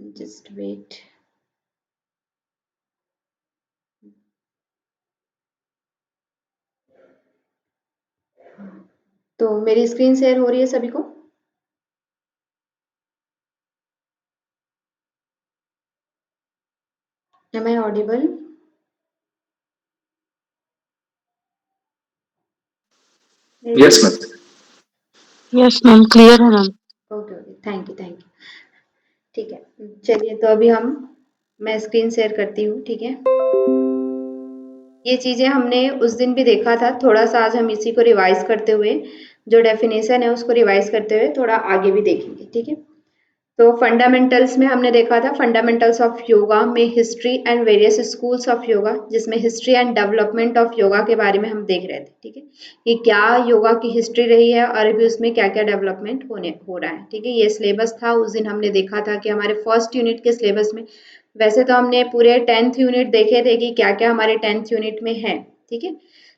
Just wait. तो मेरी screen share हो रही है सभी को? Am I audible? Yes ma'am. Yes ma'am, clear है ma'am. Okay okay, thank you. ठीक है, चलिए तो अभी मैं स्क्रीन शेयर करती हूँ, ठीक है। ये चीजें हमने उस दिन भी देखा था, थोड़ा सा आज हम इसी को रिवाइज करते हुए, जो डेफिनेशन है उसको रिवाइज करते हुए थोड़ा आगे भी देखेंगे, ठीक है। तो फंडामेंटल्स में हमने देखा था, फंडामेंटल्स ऑफ योगा में history and various schools of yoga, जिसमें history and development of yoga के बारे में हम देख रहे थे, ठीक है। कि क्या योगा की हिस्ट्री रही है और अभी उसमें क्या क्या डेवलपमेंट हो रहा है, ठीक है। ये सिलेबस था, उस दिन हमने देखा था कि हमारे फर्स्ट यूनिट के सिलेबस में, वैसे तो हमने पूरे 10th यूनिट देखे थे कि क्या क्या हमारे 10th यूनिट में है, ठीक है।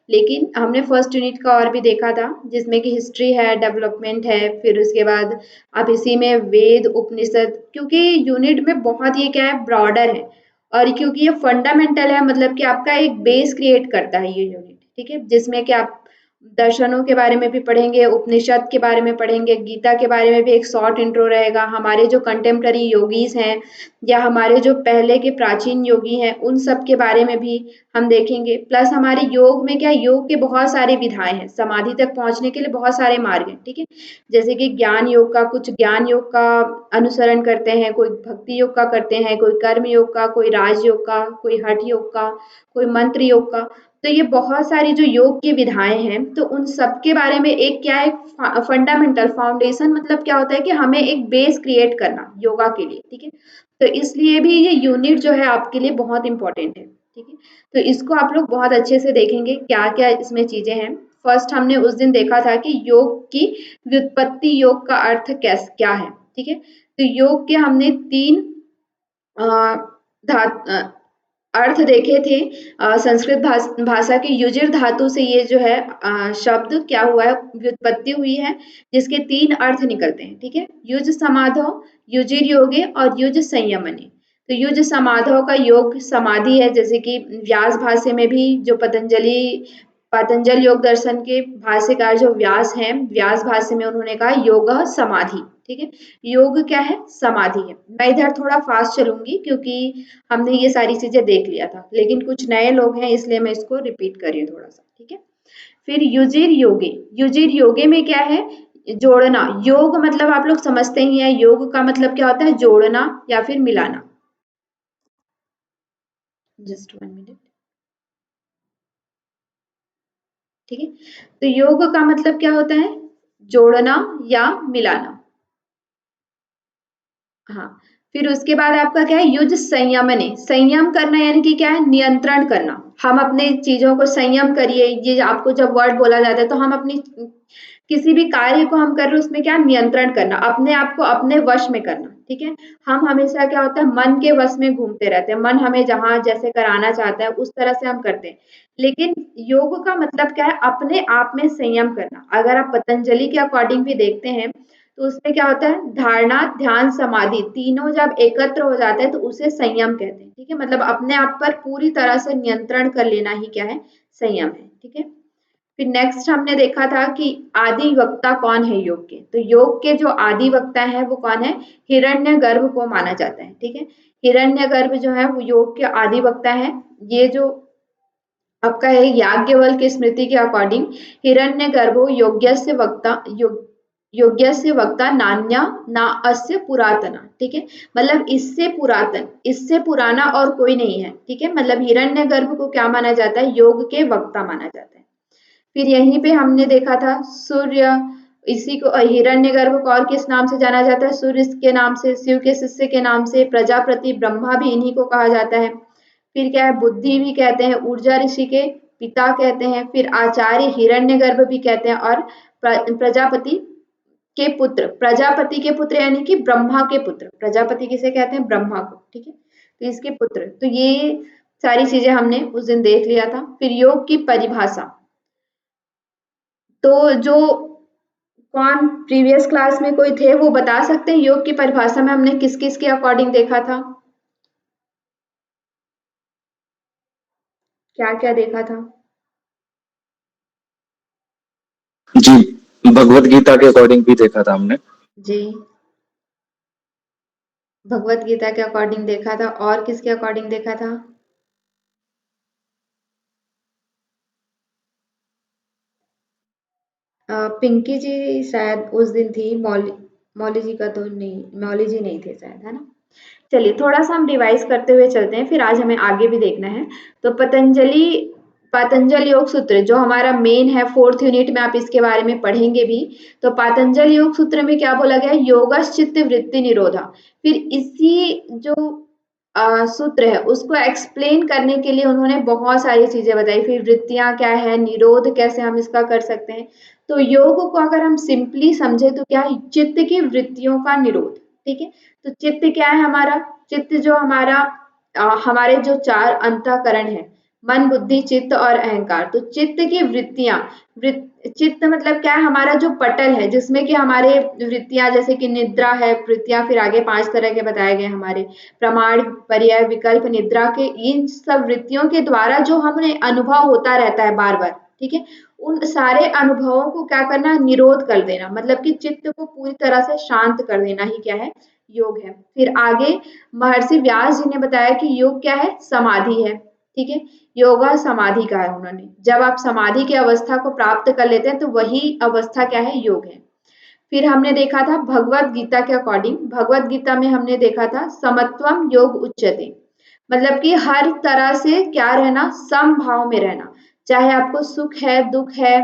लेकिन हमने फर्स्ट यूनिट का और भी देखा था, जिसमें कि हिस्ट्री है, डेवलपमेंट है, फिर उसके बाद अब इसी में वेद उपनिषद, क्योंकि यूनिट में बहुत ये क्या है, ब्रॉडर है, और क्योंकि ये फंडामेंटल है, मतलब कि आपका एक बेस क्रिएट करता है ये यूनिट, ठीक है। जिसमें कि आप दर्शनों के बारे में भी पढ़ेंगे, उपनिषद के बारे में पढ़ेंगे, गीता के बारे में भी एक शॉर्ट इंट्रो रहेगा, हमारे जो कंटेम्प्ररी योगीज हैं या हमारे जो पहले के प्राचीन योगी हैं उन सब के बारे में भी हम देखेंगे। प्लस हमारे योग में क्या, योग के बहुत सारे विधाएं हैं, समाधि तक पहुंचने के लिए बहुत सारे मार्ग हैं, ठीक है। जैसे कि ज्ञान योग का, कुछ ज्ञान योग का अनुसरण करते हैं, कोई भक्ति योग का करते हैं, कोई कर्म योग का, कोई राजयोग का, कोई हठ योग का, कोई मंत्र योग का। तो ये बहुत सारी जो योग की विधाएं हैं, तो उन सब के बारे में एक क्या है, फंडामेंटल फाउंडेशन, मतलब क्या होता है कि हमें एक बेस क्रिएट करना योगा के लिए, ठीक है। तो इसलिए भी ये यूनिट जो है आपके लिए बहुत इंपॉर्टेंट है, ठीक है। तो इसको आप लोग बहुत अच्छे से देखेंगे क्या क्या इसमें चीजें हैं। फर्स्ट हमने उस दिन देखा था कि योग की व्युत्पत्ति, योग का अर्थ क्या है, ठीक है। तो योग के हमने 3 अर्थ देखे थे। संस्कृत भाषा के युजिर धातु से ये जो है शब्द क्या हुआ है, व्युत्पत्ति हुई है, जिसके 3 अर्थ निकलते हैं, ठीक है। युज समाधो, युजिर योगे और युज संयमने। तो युज समाधो का योग समाधि है, जैसे कि व्यास भाष्य में भी जो पतंजलि योग दर्शन के भाष्यकार जो व्यास हैं, व्यास भाष्य में उन्होंने कहा योग समाधि, ठीक है। योग क्या है, समाधि है। मैं इधर थोड़ा फास्ट चलूंगी क्योंकि हमने ये सारी चीजें देख लिया था, लेकिन कुछ नए लोग हैं इसलिए मैं इसको रिपीट कर रही हूँ थोड़ा सा, ठीक है। फिर युजिर योगे, युजिर योगे में क्या है, जोड़ना। योग मतलब आप लोग समझते ही हैं, योग का मतलब क्या होता है, जोड़ना या फिर मिलाना। जस्ट 1 मिनट, ठीक है। तो योग का मतलब क्या होता है, जोड़ना या मिलाना। हाँ, फिर उसके बाद आपका क्या है, युज संयमने, संयम करना यानी कि क्या है, नियंत्रण करना। हम अपने चीजों को संयम करिए, ये आपको जब वर्ड बोला जाता है तो हम अपनी किसी भी कार्य को हम कर रहे हैं उसमें क्या, नियंत्रण करना, अपने आप को अपने वश में करना, ठीक है। हम हमेशा क्या होता है, मन के वश में घूमते रहते हैं, मन हमें जहां जैसे कराना चाहता है उस तरह से हम करते हैं। लेकिन योग का मतलब क्या है, अपने आप में संयम करना। अगर आप पतंजलि के अकॉर्डिंग भी देखते हैं तो उसमें क्या होता है, धारणा ध्यान समाधि तीनों जब एकत्र हो जाते हैं तो उसे संयम कहते हैं, ठीक है। मतलब अपने आप पर पूरी तरह से नियंत्रण कर लेना ही क्या है, संयम है, ठीक है। फिर नेक्स्ट हमने देखा था कि आदि वक्ता कौन है योग के। तो योग के जो आदि वक्ता है वो कौन है, हिरण्यगर्भ को माना जाता है, ठीक है। हिरण्यगर्भ जो है वो योग के आदि वक्ता है। ये जो आपका है याज्ञवल्क्य की स्मृति के अकॉर्डिंग, हिरण्यगर्भो योग्यस्य वक्ता, योग्यस्य वक्ता नान्या ना अस्य पुरातना, ठीक है। मतलब इससे पुरातन, इससे पुराना और कोई नहीं है, ठीक है। मतलब हिरण्यगर्भ को क्या माना जाता है, योग के वक्ता माना जाता है। फिर यहीं पे हमने देखा था सूर्य, इसी को हिरण्यगर्भ को और किस नाम से जाना जाता है, सूर्य के नाम से, शिव के शिष्य के नाम से, प्रजापति ब्रह्मा भी इन्हीं को कहा जाता है। फिर क्या है, बुद्धि भी कहते हैं, ऊर्जा ऋषि के पिता कहते हैं, फिर आचार्य हिरण्यगर्भ भी कहते हैं, और प्रजापति के पुत्र, प्रजापति के पुत्र यानी कि ब्रह्मा के पुत्र, प्रजापति किसे कहते हैं, ब्रह्मा को, ठीक है। तो इसके पुत्र, तो ये सारी चीजें हमने उस दिन देख लिया था। फिर योग की परिभाषा, तो जो कौन प्रीवियस क्लास में कोई थे वो बता सकते हैं योग की परिभाषा में हमने किस किस के अकॉर्डिंग देखा था, क्या क्या देखा था? जी, भगवत गीता के अकॉर्डिंग भी देखा था हमने। जी, भगवत गीता के अकॉर्डिंग देखा था, और किसके अकॉर्डिंग देखा था? पिंकी जी शायद उस दिन थी, मौली मौली जी का तो नहीं, मौली जी नहीं थे शायद, है ना? चलिए थोड़ा सा हम रिवाइज करते हुए चलते हैं, फिर आज हमें आगे भी देखना है। तो पतंजल योग सूत्र जो हमारा मेन है, 4th यूनिट में आप इसके बारे में पढ़ेंगे भी। तो पतंजल योग सूत्र में क्या बोला गया? योगश्चित्त वृत्ति निरोधा। फिर इसी जो सूत्र है उसको एक्सप्लेन करने के लिए उन्होंने बहुत सारी चीजें बताई, फिर वृत्तियां क्या है, निरोध कैसे हम इसका कर सकते हैं। तो योग को अगर हम सिंपली समझे तो क्या है? चित्त की वृत्तियों का निरोध। ठीक है, तो चित्त क्या है हमारा? चित्त जो हमारा हमारे जो 4 अंतःकरण है, मन बुद्धि चित्त और अहंकार। तो चित्त की वृत्तियां, चित्त मतलब क्या है? हमारा जो पटल है जिसमें कि हमारे वृत्तियां, जैसे कि निद्रा है वृत्तियां, फिर आगे 5 तरह के बताए गए हमारे प्रमाण पर्याय विकल्प निद्रा के, इन सब वृत्तियों के द्वारा जो हमें अनुभव होता रहता है बार बार। ठीक है, उन सारे अनुभवों को क्या करना? निरोध कर देना, मतलब कि चित्त को पूरी तरह से शांत कर देना ही क्या है? योग है। फिर आगे महर्षि व्यास जी ने बताया कि योग क्या है? समाधि है। ठीक है, योगा समाधि का है उन्होंने। जब आप समाधि की अवस्था को प्राप्त कर लेते हैं तो वही अवस्था क्या है? योग है। फिर हमने देखा था भगवत गीता के अकॉर्डिंग, भगवत गीता में हमने देखा था समत्वम योग उच्यते, मतलब कि हर तरह से क्या रहना? समभाव में रहना। चाहे आपको सुख है दुख है,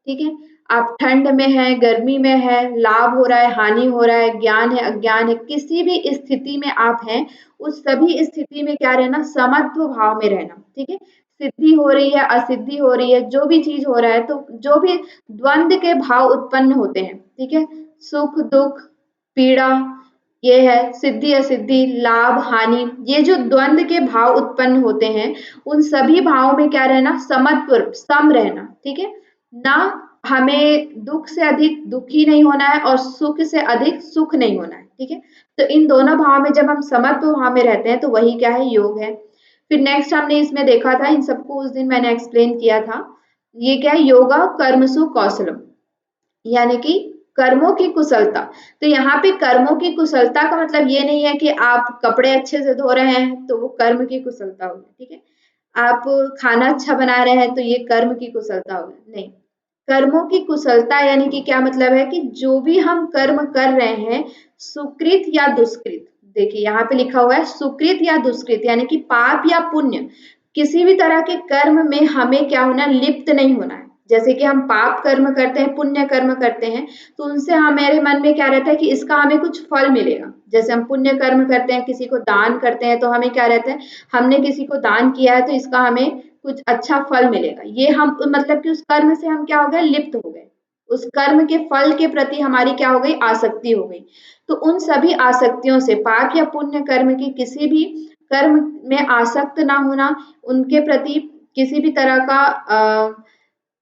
ठीक है, आप ठंड में है गर्मी में है, लाभ हो रहा है हानि हो रहा है, ज्ञान है अज्ञान है, किसी भी स्थिति में आप हैं, उस सभी स्थिति में क्या रहना? समत्व भाव में रहना। ठीक है, सिद्धि हो रही है असिद्धि हो रही है, जो भी चीज हो रहा है, तो जो भी द्वंद के भाव उत्पन्न होते हैं, ठीक है, सुख दुख पीड़ा, ये है सिद्धि असिद्धि लाभ हानि, ये जो द्वंद के भाव उत्पन्न होते हैं, उन सभी भावों में क्या रहना? समत्व सम रहना। ठीक है, ना हमें दुख से अधिक दुखी नहीं होना है और सुख से अधिक सुख नहीं होना है। ठीक है, तो इन दोनों भाव में जब हम समत्व भाव में रहते हैं तो वही क्या है? योग है। फिर नेक्स्ट हमने इसमें देखा था, इन सबको उस दिन मैंने एक्सप्लेन किया था, ये क्या है? योगा कर्मसु कौशलम, यानी कि कर्मों की कुशलता। तो यहाँ पे कर्मों की कुशलता का मतलब ये नहीं है कि आप कपड़े अच्छे से धो रहे हैं तो वो कर्म की कुशलता होगी। ठीक है, आप खाना अच्छा बना रहे हैं तो ये कर्म की कुशलता होगी, नहीं। कर्मों की कुशलता यानी कि क्या मतलब है? कि जो भी हम कर्म कर रहे हैं, सुकृत या दुष्कृत, देखिए यहाँ पे लिखा हुआ है सुकृत या दुष्कृत, यानी कि पाप या पुण्य, किसी भी तरह के कर्म में हमें क्या होना? लिप्त नहीं होना है। जैसे कि हम पाप कर्म करते हैं पुण्य कर्म करते हैं, तो उनसे हमारे मन में क्या रहता है? कि इसका हमें कुछ फल मिलेगा। जैसे हम पुण्य कर्म करते हैं, किसी को दान करते हैं, तो हमें क्या रहता है? हमने किसी को दान किया है तो इसका हमें कुछ अच्छा फल मिलेगा। ये हम मतलब कि उस कर्म से हम क्या हो गए? लिप्त हो गए, उस कर्म के फल के प्रति हमारी क्या हो गई? आसक्ति हो गई। तो उन सभी आसक्तियों से, पाप या पुण्य कर्म की किसी भी कर्म में आसक्त ना होना, उनके प्रति किसी भी तरह का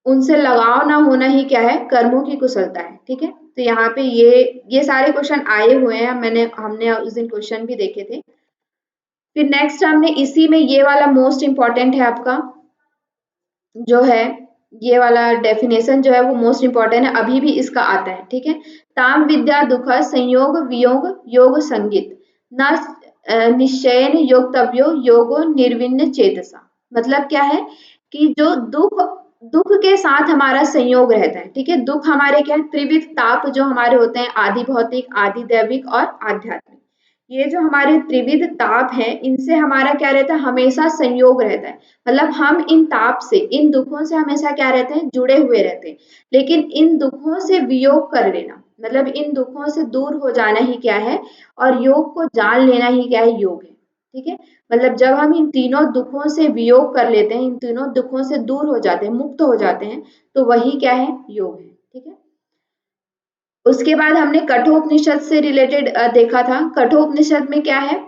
उनसे लगाव ना होना ही क्या है? कर्मों की कुशलता है। ठीक है, तो यहाँ पे ये सारे क्वेश्चन आए हुए हैं, हमने उस दिन क्वेश्चन भी देखे थे। फिर नेक्स्ट हमने इसी में ये वाला मोस्ट इंपॉर्टेंट है आपका, जो है ये वाला डेफिनेशन जो है वो मोस्ट इंपॉर्टेंट है, अभी भी इसका आता है। ठीक है, ताम विद्या दुख संयोग वियोग योग संगीत न निश्चयन योगतव्यो योगो निर्विण्ण चेतसा। मतलब क्या है? कि जो दुख दुख के साथ हमारा संयोग रहता है। ठीक है, दुख हमारे क्या है? त्रिविध ताप जो हमारे होते हैं, आदि भौतिक आदि दैविक और आध्यात्मिक। ये जो हमारे त्रिविध ताप हैं, इनसे हमारा क्या रहता है? हमेशा संयोग रहता है। मतलब हम इन ताप से, इन दुखों से हमेशा क्या रहते हैं? जुड़े हुए रहते हैं। लेकिन इन दुखों से वियोग कर लेना, मतलब इन दुखों से दूर हो जाना ही क्या है? और योग को जान लेना ही क्या है? योग है। ठीक है, मतलब जब हम इन तीनों दुखों से वियोग कर लेते हैं, इन तीनों दुखों से दूर हो जाते हैं, मुक्त हो जाते हैं, तो वही क्या है? योग है। ठीक है, उसके बाद हमने कठोपनिषद से रिलेटेड देखा था। कठोपनिषद में क्या है?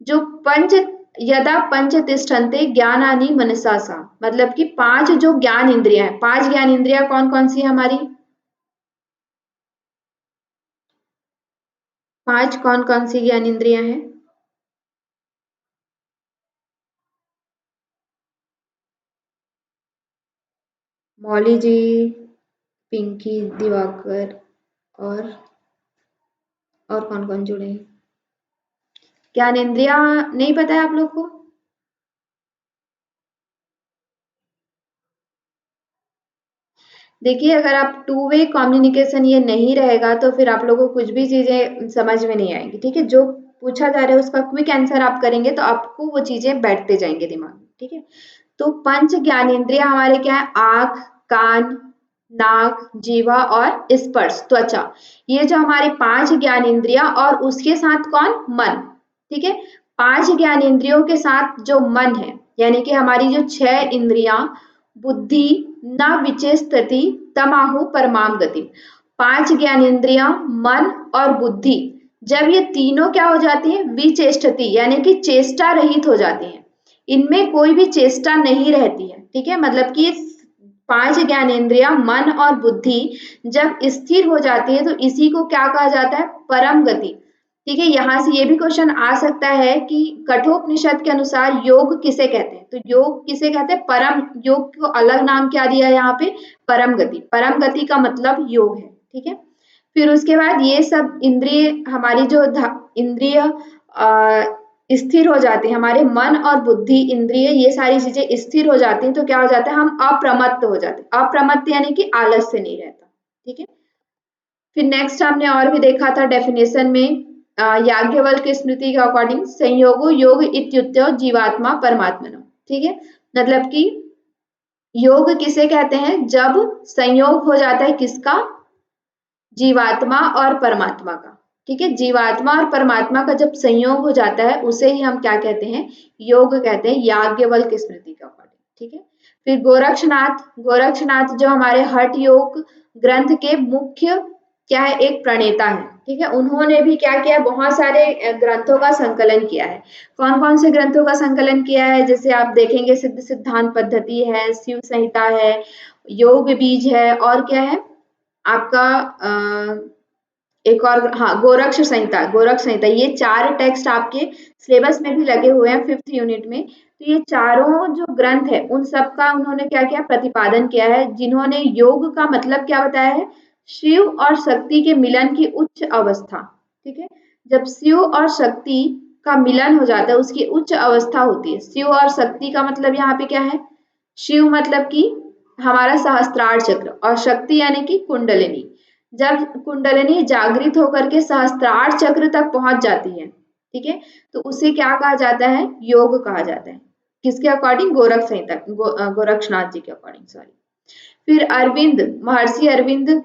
जो पंच यदा पंच तिष्ठन्ते ज्ञानानि मनसा सा, मतलब कि 5 जो ज्ञान इंद्रियां हैं, 5 ज्ञान इंद्रियां कौन कौन सी है हमारी? 5 कौन कौन सी ज्ञान इंद्रियां हैं? मौली जी, पिंकी, दिवाकर और कौन कौन जुड़े हैं? ज्ञान इंद्रियां नहीं पता है आप लोग को? देखिए, अगर आप टू वे कम्युनिकेशन ये नहीं रहेगा तो फिर आप लोगों को कुछ भी चीजें समझ में नहीं आएंगी। ठीक है, जो पूछा जा रहा है उसका क्विक आंसर आप करेंगे तो आपको वो चीजें बैठते जाएंगे दिमाग में। ठीक है, तो पंच ज्ञानेंद्रिय हमारे क्या है? आंख, कान, नाक, जीवा और स्पर्श, त्वचा। ये जो हमारे 5 ज्ञानेंद्रिया और उसके साथ कौन? मन। ठीक है, 5 ज्ञानेंद्रियों के साथ जो मन है, यानी कि हमारी जो 6 इंद्रियां, बुद्धि, न विचेष्टति, तमाहु परमाम गति। 5 ज्ञानेंद्रियां, मन और बुद्धि, जब ये तीनों क्या हो जाती है? विचेष्टति, यानी कि चेष्टा रहित हो जाती हैं। इनमें कोई भी चेष्टा नहीं रहती है। ठीक है, मतलब कि 5 ज्ञानेंद्रिया, मन और बुद्धि जब स्थिर हो जाती है तो इसी को क्या कहा जाता है? परम गति। ठीक है, यहाँ से ये भी क्वेश्चन आ सकता है कि कठोपनिषद के अनुसार योग किसे कहते हैं? तो योग किसे कहते हैं? परम। योग को अलग नाम क्या दिया है यहाँ पे? परम गति। परम गति का मतलब योग है। ठीक है, फिर उसके बाद ये सब इंद्रिय हमारी जो इंद्रिय स्थिर हो जाती है, हमारे मन और बुद्धि इंद्रिय ये सारी चीजें स्थिर हो जाती हैं तो क्या हो जाता है? हम अप्रमत्त हो जाते हैं। अप्रमत्त यानी कि आलस्य नहीं रहता। ठीक है, फिर नेक्स्ट हमने और भी देखा था डेफिनेशन में, याज्ञवल्क्य की स्मृति के अकॉर्डिंग, संयोगो योग इत्युक्तो जीवात्मा परमात्मनो। ठीक है, मतलब कि योग किसे कहते हैं? जब संयोग हो जाता है किसका? जीवात्मा और परमात्मा का। ठीक है, जीवात्मा और परमात्मा का जब संयोग हो जाता है उसे ही हम क्या कहते हैं? योग कहते हैं, याज्ञवल्क्य की स्मृति के अकॉर्डिंग। ठीक है, फिर गोरक्षनाथ जो हमारे हठ योग ग्रंथ के मुख्य क्या है? एक प्रणेता है। ठीक है, उन्होंने भी क्या किया? बहुत सारे ग्रंथों का संकलन किया है। कौन कौन से ग्रंथों का संकलन किया है? जैसे आप देखेंगे, सिद्ध सिद्धांत पद्धति है, शिव संहिता है, योग बीज है, और क्या है आपका एक और, हाँ, गोरक्ष संहिता। ये 4 टेक्स्ट आपके सिलेबस में भी लगे हुए हैं 5th यूनिट में। तो ये चारों जो ग्रंथ है उन सब का उन्होंने क्या किया? प्रतिपादन किया है, जिन्होंने योग का मतलब क्या बताया है? शिव और शक्ति के मिलन की उच्च अवस्था। ठीक है, जब शिव और शक्ति का मिलन हो जाता है उसकी उच्च अवस्था होती है। शिव और शक्ति का मतलब यहाँ पे क्या है? शिव मतलब कि हमारा सहस्त्रार चक्र, और शक्ति यानी कि कुंडलिनी। जब कुंडलिनी जागृत होकर के सहस्त्रार चक्र तक पहुंच जाती है, ठीक है, तो उसे क्या कहा जाता है? योग कहा जाता है। किसके अकॉर्डिंग? गोरख संहिता, गोरक्षनाथ जी के अकॉर्डिंग, सॉरी। फिर अरविंद, महर्षि अरविंद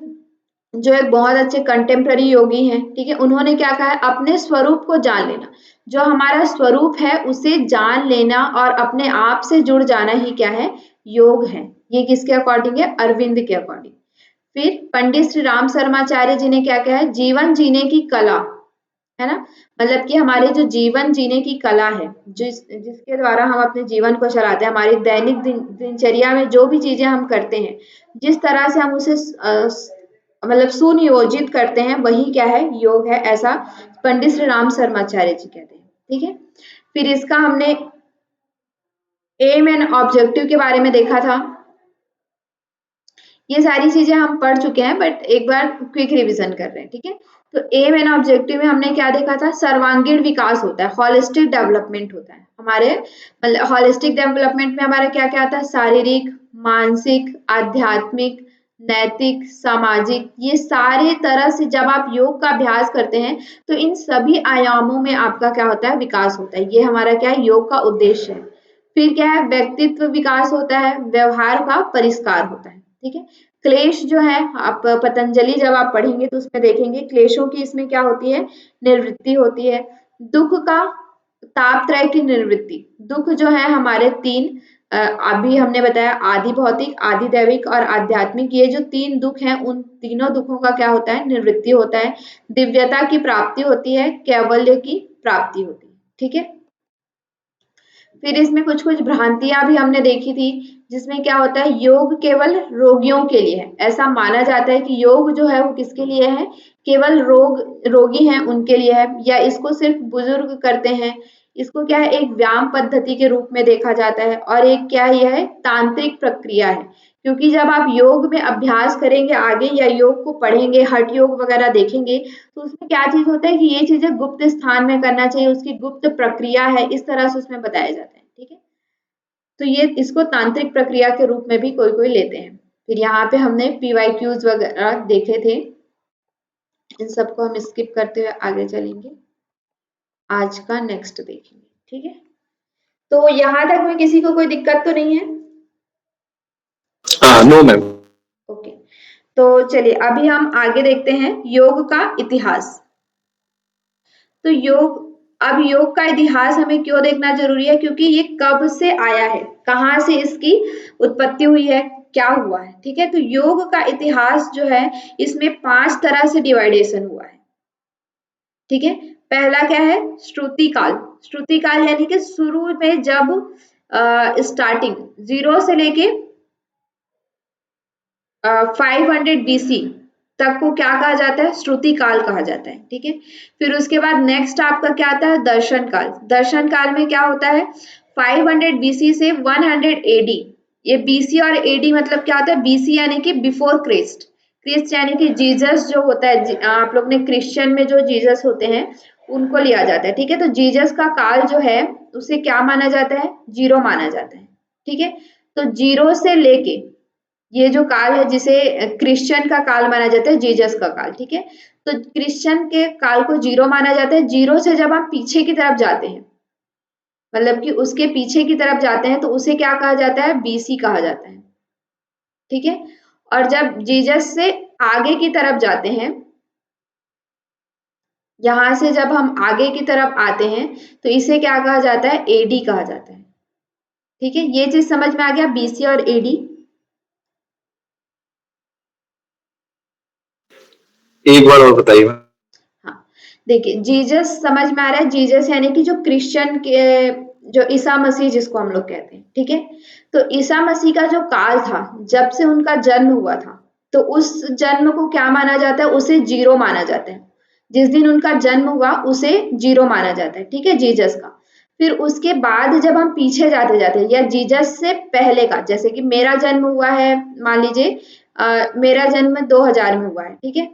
जो एक बहुत अच्छे कंटेम्प्ररी योगी हैं, ठीक है, उन्होंने क्या कहा है? अपने स्वरूप को जान लेना। जो हमारा स्वरूप है उसे जान लेना और अपने आप से जुड़ जाना ही क्या है? योग है। ये किसके अकॉर्डिंग है? अरविंद के अकॉर्डिंग। फिर पंडित श्री राम शर्माचार्य जी ने क्या कहा है? जीवन जीने की कला, है ना, मतलब कि हमारे जो जीवन जीने की कला है, जिसके द्वारा हम अपने जीवन को चलाते हैं, हमारी दैनिक दिनचर्या में जो भी चीजें हम करते हैं, जिस तरह से हम उसे मतलब सुनियोजित करते हैं, वही क्या है? योग है, ऐसा पंडित श्री राम शर्माचार्य जी कहते हैं। ठीक है, फिर इसका हमने एम एंड ऑब्जेक्टिव के बारे में देखा था। ये सारी चीजें हम पढ़ चुके हैं, बट एक बार क्विक रिवीजन कर रहे हैं। ठीक है, तो एम एंड ऑब्जेक्टिव में हमने क्या देखा था? सर्वांगीण विकास होता है, होलिस्टिक डेवलपमेंट होता है हमारे, मतलब होलिस्टिक डेवलपमेंट में हमारा क्या क्या आता है? शारीरिक, मानसिक, आध्यात्मिक, नैतिक, सामाजिक, ये सारे तरह से जब आप योग का अभ्यास करते हैं तो इन सभी आयामों में आपका क्या होता है? विकास होता है। ये हमारा क्या है? योग का उद्देश्य है। फिर क्या है? व्यक्तित्व विकास होता है, व्यवहार का परिष्कार होता है। ठीक है, क्लेश जो है, आप पतंजलि जब आप पढ़ेंगे तो उसमें देखेंगे क्लेशों की इसमें क्या होती है? निवृत्ति होती है। दुख का तापत्रय की निवृत्ति। दुख जो है हमारे 3, अभी हमने बताया, आदि भौतिक, आदि दैविक और आध्यात्मिक। ये जो 3 दुख हैं उन तीनों दुखों का क्या होता है? निवृत्ति होता है। दिव्यता की प्राप्ति होती है, कैवल्य की प्राप्ति होती है। ठीक है, फिर इसमें कुछ कुछ भ्रांतियां भी हमने देखी थी, जिसमें क्या होता है, योग केवल रोगियों के लिए है। ऐसा माना जाता है कि योग जो है वो किसके लिए है, केवल रोगी हैं उनके लिए है, या इसको सिर्फ बुजुर्ग करते हैं। इसको क्या है, एक व्यायाम पद्धति के रूप में देखा जाता है, और एक क्या है, यह है तांत्रिक प्रक्रिया है। क्योंकि जब आप योग में अभ्यास करेंगे आगे, या योग को पढ़ेंगे, हठ योग वगैरह देखेंगे, तो उसमें क्या चीज होता है कि ये चीजें गुप्त स्थान में करना चाहिए, उसकी गुप्त प्रक्रिया है, इस तरह से उसमें बताया जाता है। ठीक है, तो ये इसको तांत्रिक प्रक्रिया के रूप में भी कोई कोई लेते हैं। फिर यहाँ पे हमने PYQs वगैरह देखे थे, इन सबको हम स्किप करते हुए आगे चलेंगे, आज का नेक्स्ट देखेंगे। ठीक है, तो यहाँ तक में किसी को कोई दिक्कत तो नहीं है? No ma'am. ओके, तो चलिए अभी हम आगे देखते हैं योग का इतिहास। तो योग का इतिहास हमें क्यों देखना जरूरी है, क्योंकि ये कब से आया है, कहाँ से इसकी उत्पत्ति हुई है, क्या हुआ है। ठीक है, तो योग का इतिहास जो है, इसमें 5 तरह से डिवाइडेशन हुआ है। ठीक है, पहला क्या है, श्रुति काल। श्रुति काल यानी कि शुरू में जब स्टार्टिंग 0 से लेके 500 BC तक को क्या कहा जाता है, श्रुति काल कहा जाता है। ठीक है, फिर उसके बाद नेक्स्ट आपका क्या आता है, दर्शन काल। दर्शन काल में क्या होता है, 500 BC से 100 AD। ये BC और AD मतलब क्या होता है, BC यानी कि बिफोर क्रिस्ट, क्रिस्ट यानी कि जीसस जो होता है, आप लोग ने क्रिश्चियन में जो जीसस होते हैं उनको लिया जाता है। ठीक है, तो जीसस का काल जो है उसे क्या माना जाता है, 0 माना जाता है। ठीक है, तो 0 से लेके ये जो काल है जिसे क्रिश्चियन का काल माना जाता है, जीसस का काल। ठीक है, तो क्रिश्चियन के काल को 0 माना जाता है। 0 से जब हम पीछे की तरफ जाते हैं, मतलब कि उसके पीछे की तरफ जाते हैं, तो उसे क्या कहा जाता है, BC कहा जाता है। ठीक है, और जब जीसस से आगे की तरफ जाते हैं, यहां से जब हम आगे की तरफ आते हैं, तो इसे क्या कहा जाता है, AD कहा जाता है। ठीक है, ये चीज समझ में आ गया, BC और AD। एक बार और बताइए। हाँ, देखिए जीसस समझ में आ रहा है, जीसस यानी कि जो क्रिश्चियन के, जो ईसा मसीह जिसको हम लोग कहते हैं। ठीक है, तो ईसा मसीह का जो काल था, जब से उनका जन्म हुआ था, तो उस जन्म को क्या माना जाता है, उसे 0 माना जाता है। जिस दिन उनका जन्म हुआ उसे 0 माना जाता है। ठीक है, जीसस का। फिर उसके बाद जब हम पीछे जाते जाते हैं, या जीसस से पहले का, जैसे कि मेरा जन्म हुआ है, मान लीजिए मेरा जन्म 2000 में हुआ है। ठीक है,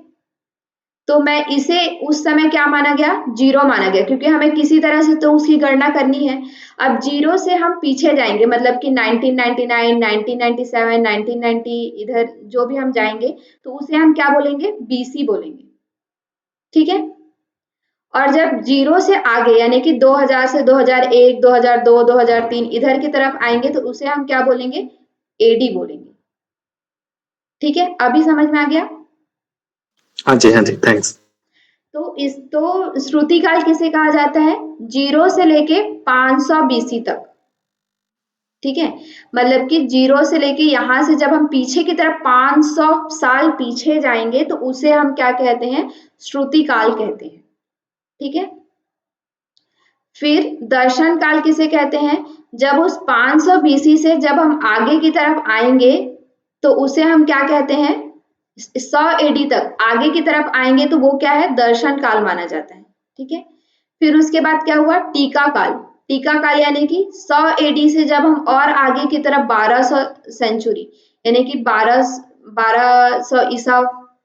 तो मैं इसे उस समय क्या माना गया, 0 माना गया, क्योंकि हमें किसी तरह से तो उसकी गणना करनी है। अब 0 से हम पीछे जाएंगे, मतलब कि 1999, 1997, 1990, इधर जो भी हम जाएंगे, तो उसे हम क्या बोलेंगे, BC बोलेंगे। ठीक है, और जब 0 से आगे यानी कि 2000 से 2001, 2002, 2003 इधर की तरफ आएंगे, तो उसे हम क्या बोलेंगे, AD बोलेंगे। ठीक है, अभी समझ में आ गया? हाँ जी, थैंक्स। तो श्रुति काल किसे कहा जाता है, 0 से लेके 500 BC तक। ठीक है, मतलब कि 0 से लेके यहां से जब हम पीछे की तरफ 500 साल पीछे जाएंगे, तो उसे हम क्या कहते हैं, श्रुति काल कहते हैं। ठीक है, फिर दर्शन काल किसे कहते हैं, जब उस 500 BC से जब हम आगे की तरफ आएंगे, तो उसे हम क्या कहते हैं, 100 AD तक आगे की तरफ आएंगे, तो वो क्या है, दर्शन काल माना जाता है। ठीक है, फिर उसके बाद क्या हुआ, टीका काल। टीका काल यानी कि 100 AD से जब हम और आगे की तरफ 1200 सेंचुरी, यानी कि 1200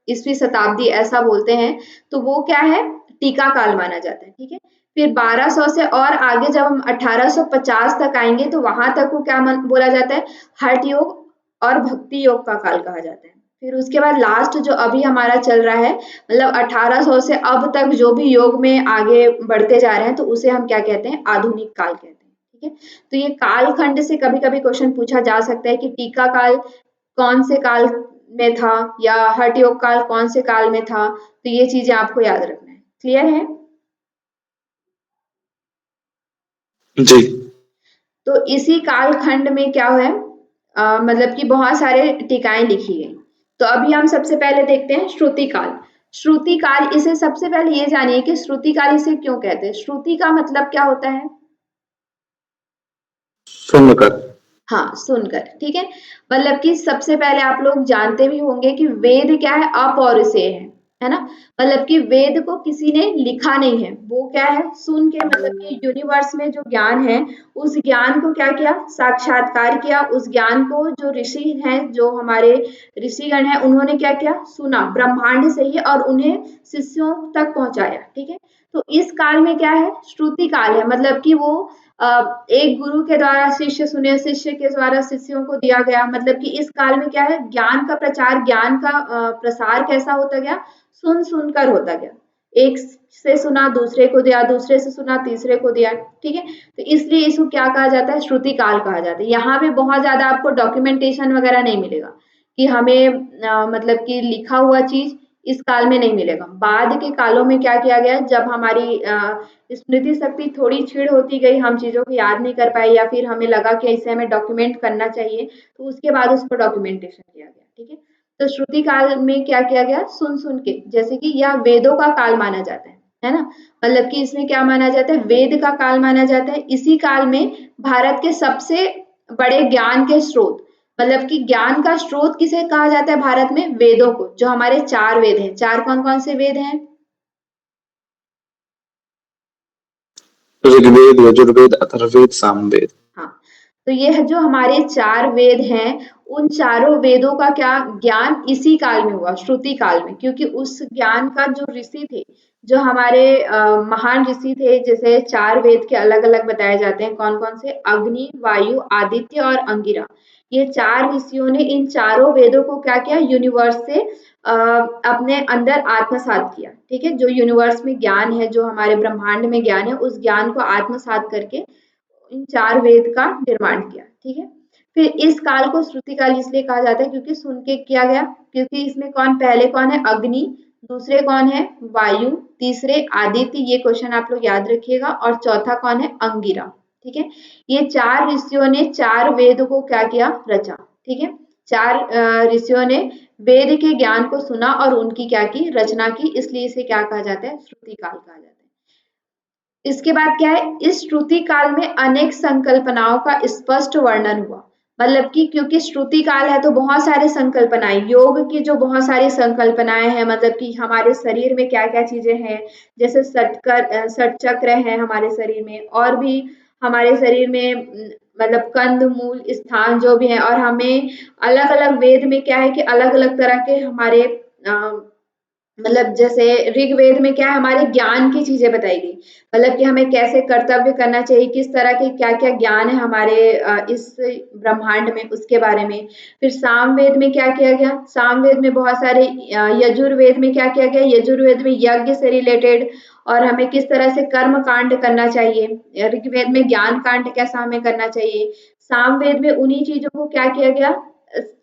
ईसवी शताब्दी ऐसा बोलते हैं, तो वो क्या है, टीका काल माना जाता है। ठीक है, फिर 1200 से और आगे जब हम 1850 तक आएंगे, तो वहां तक को क्या बोला जाता है, हठ योग और भक्ति योग का काल कहा जाता है। फिर उसके बाद लास्ट जो अभी हमारा चल रहा है, मतलब 1800 से अब तक जो भी योग में आगे बढ़ते जा रहे हैं, तो उसे हम क्या कहते हैं, आधुनिक काल कहते हैं। ठीक है, तो ये काल खंड से कभी कभी क्वेश्चन पूछा जा सकता है कि टीका काल कौन से काल में था, या हठ योग काल कौन से काल में था, तो ये चीजें आपको याद रखना है। क्लियर है? जी। तो इसी काल खंड में क्या है, मतलब कि बहुत सारे टीकाएं लिखी गई। तो अभी हम सबसे पहले देखते हैं श्रुति काल। श्रुति काल, इसे सबसे पहले ये जानिए कि श्रुति काल इसे क्यों कहते हैं। श्रुति का मतलब क्या होता है, सुनकर। हाँ, सुनकर, ठीक है। मतलब कि सबसे पहले आप लोग जानते भी होंगे कि वेद क्या है, अपौरुषेय है ना। मतलब कि वेद को किसी ने लिखा नहीं है, वो क्या है, सुन के, मतलब कि यूनिवर्स में जो ज्ञान है उस ज्ञान को क्या किया, साक्षात्कार किया। उस ज्ञान को जो ऋषि हैं, जो हमारे ऋषिगण हैं, उन्होंने क्या किया, सुना ब्रह्मांड से ही और उन्हें शिष्यों तक पहुंचाया, ठीक है। तो इस काल में क्या है, श्रुति काल है। मतलब कि वो एक गुरु के द्वारा शिष्य सुने, शिष्य के द्वारा शिष्यों को दिया गया। मतलब कि इस काल में क्या है, ज्ञान का प्रचार, ज्ञान का प्रसार कैसा होता गया, सुन सुनकर होता गया। एक से सुना, दूसरे को दिया, दूसरे से सुना, तीसरे को दिया, ठीक है। तो इसलिए इसको क्या कहा जाता है, श्रुति काल कहा जाता है। यहाँ पे बहुत ज्यादा आपको डॉक्यूमेंटेशन वगैरह नहीं मिलेगा कि हमें मतलब कि लिखा हुआ चीज इस काल में नहीं मिलेगा। बाद के कालों में क्या किया गया, जब हमारी स्मृति शक्ति थोड़ी क्षीण होती गई, हम चीजों को याद नहीं कर पाए, या फिर हमें लगा कि इसे हमें डॉक्यूमेंट करना चाहिए, तो उसके बाद उसको डॉक्यूमेंटेशन किया गया, ठीक है। तो श्रुति काल में क्या किया गया, सुन सुन के, जैसे कि यह वेदों का काल माना जाता है ना। मतलब कि इसमें क्या माना जाता है, वेद का काल माना जाता है। इसी काल में भारत के सबसे बड़े ज्ञान के स्रोत, मतलब कि ज्ञान का स्रोत किसे कहा जाता है भारत में, वेदों को। जो हमारे 4 वेद हैं, 4 कौन कौन से वेद हैं, ऋग्वेद, यजुर्वेद, अथर्ववेद, सामवेद। हाँ। तो ये है जो हमारे 4 वेद हैं, उन चारों वेदों का क्या ज्ञान इसी काल में हुआ, श्रुति काल में। क्योंकि उस ज्ञान का जो ऋषि थे, जो हमारे महान ऋषि थे, जैसे 4 वेद के अलग अलग बताए जाते हैं, कौन कौन से, अग्नि, वायु, आदित्य और अंगिरा। ये 4 ऋषियों ने इन चारों वेदों को क्या किया, यूनिवर्स से अपने अंदर आत्मसात किया, ठीक है। जो यूनिवर्स में ज्ञान है, जो हमारे ब्रह्मांड में ज्ञान है, उस ज्ञान को आत्मसात करके इन 4 वेद का निर्माण किया, ठीक है। फिर इस काल को श्रुति काल इसलिए कहा जाता है क्योंकि सुन के किया गया। क्योंकि इसमें कौन, पहले कौन है, अग्नि, दूसरे कौन है, वायु, तीसरे आदित्य, ये क्वेश्चन आप लोग याद रखिएगा, और चौथा कौन है, अंगिरा, ठीक है। ये 4 ऋषियों ने 4 वेद को क्या किया, रचा, ठीक है। 4 ऋषियों ने वेद के ज्ञान को सुना और उनकी क्या की, रचना की। इसलिए इसे क्या कहा जाता है, श्रुति काल कहा जाता है। इसके बाद क्या है, इस श्रुति काल में अनेक संकल्पनाओं का स्पष्ट वर्णन हुआ। मतलब कि क्योंकि श्रुति काल है तो बहुत सारे संकल्पनाएं, योग की जो बहुत सारी संकल्पनाएं हैं, मतलब कि हमारे शरीर में क्या क्या चीजें हैं, जैसे षट चक्र है हमारे शरीर में, और भी हमारे शरीर में मतलब कंद मूल स्थान जो भी है। और हमें अलग अलग वेद में क्या है कि अलग अलग तरह के हमारे मतलब जैसे ऋग्वेद में क्या है, हमारे ज्ञान की चीजें बताई गई। मतलब कि हमें कैसे कर्तव्य करना चाहिए, किस तरह के क्या क्या ज्ञान है हमारे इस ब्रह्मांड में, उसके बारे में। फिर सामवेद में क्या किया गया, सामवेद में बहुत सारे, यजुर्वेद में क्या किया गया, यजुर्वेद में यज्ञ से रिलेटेड, और हमें किस तरह से कर्म कांड करना चाहिए। ऋग्वेद में ज्ञान कांड कैसा हमें करना चाहिए। सामवेद में उन्हीं चीजों को क्या किया गया,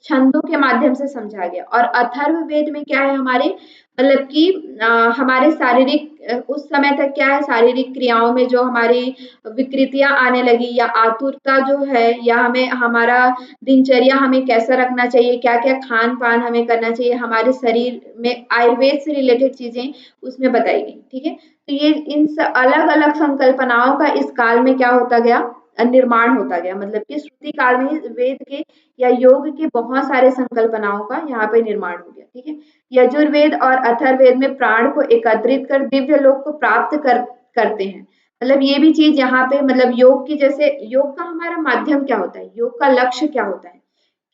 छंदों के माध्यम से समझा गया। और अथर्व वेद में क्या है हमारे, मतलब कि हमारे शारीरिक उस समय तक क्या है, शारीरिक क्रियाओं में जो हमारी विकृतियां आने लगी, या आतुरता जो है, या हमें हमारा दिनचर्या हमें कैसा रखना चाहिए, क्या क्या खान पान हमें करना चाहिए, हमारे शरीर में आयुर्वेद से रिलेटेड चीजें उसमें बताई गई, ठीक है। तो ये इन अलग अलग संकल्पनाओं का इस काल में क्या होता गया, निर्माण होता गया। मतलब कि श्रुति काल में वेद के या योग के बहुत सारे संकल्पनाओं का यहाँ पे निर्माण हो गया, ठीक है। यजुर्वेद और अथर्ववेद में प्राण को एकत्रित कर दिव्य लोक को प्राप्त करते हैं। मतलब ये भी चीज यहाँ पे, मतलब योग की, जैसे योग का हमारा माध्यम क्या होता है, योग का लक्ष्य क्या होता है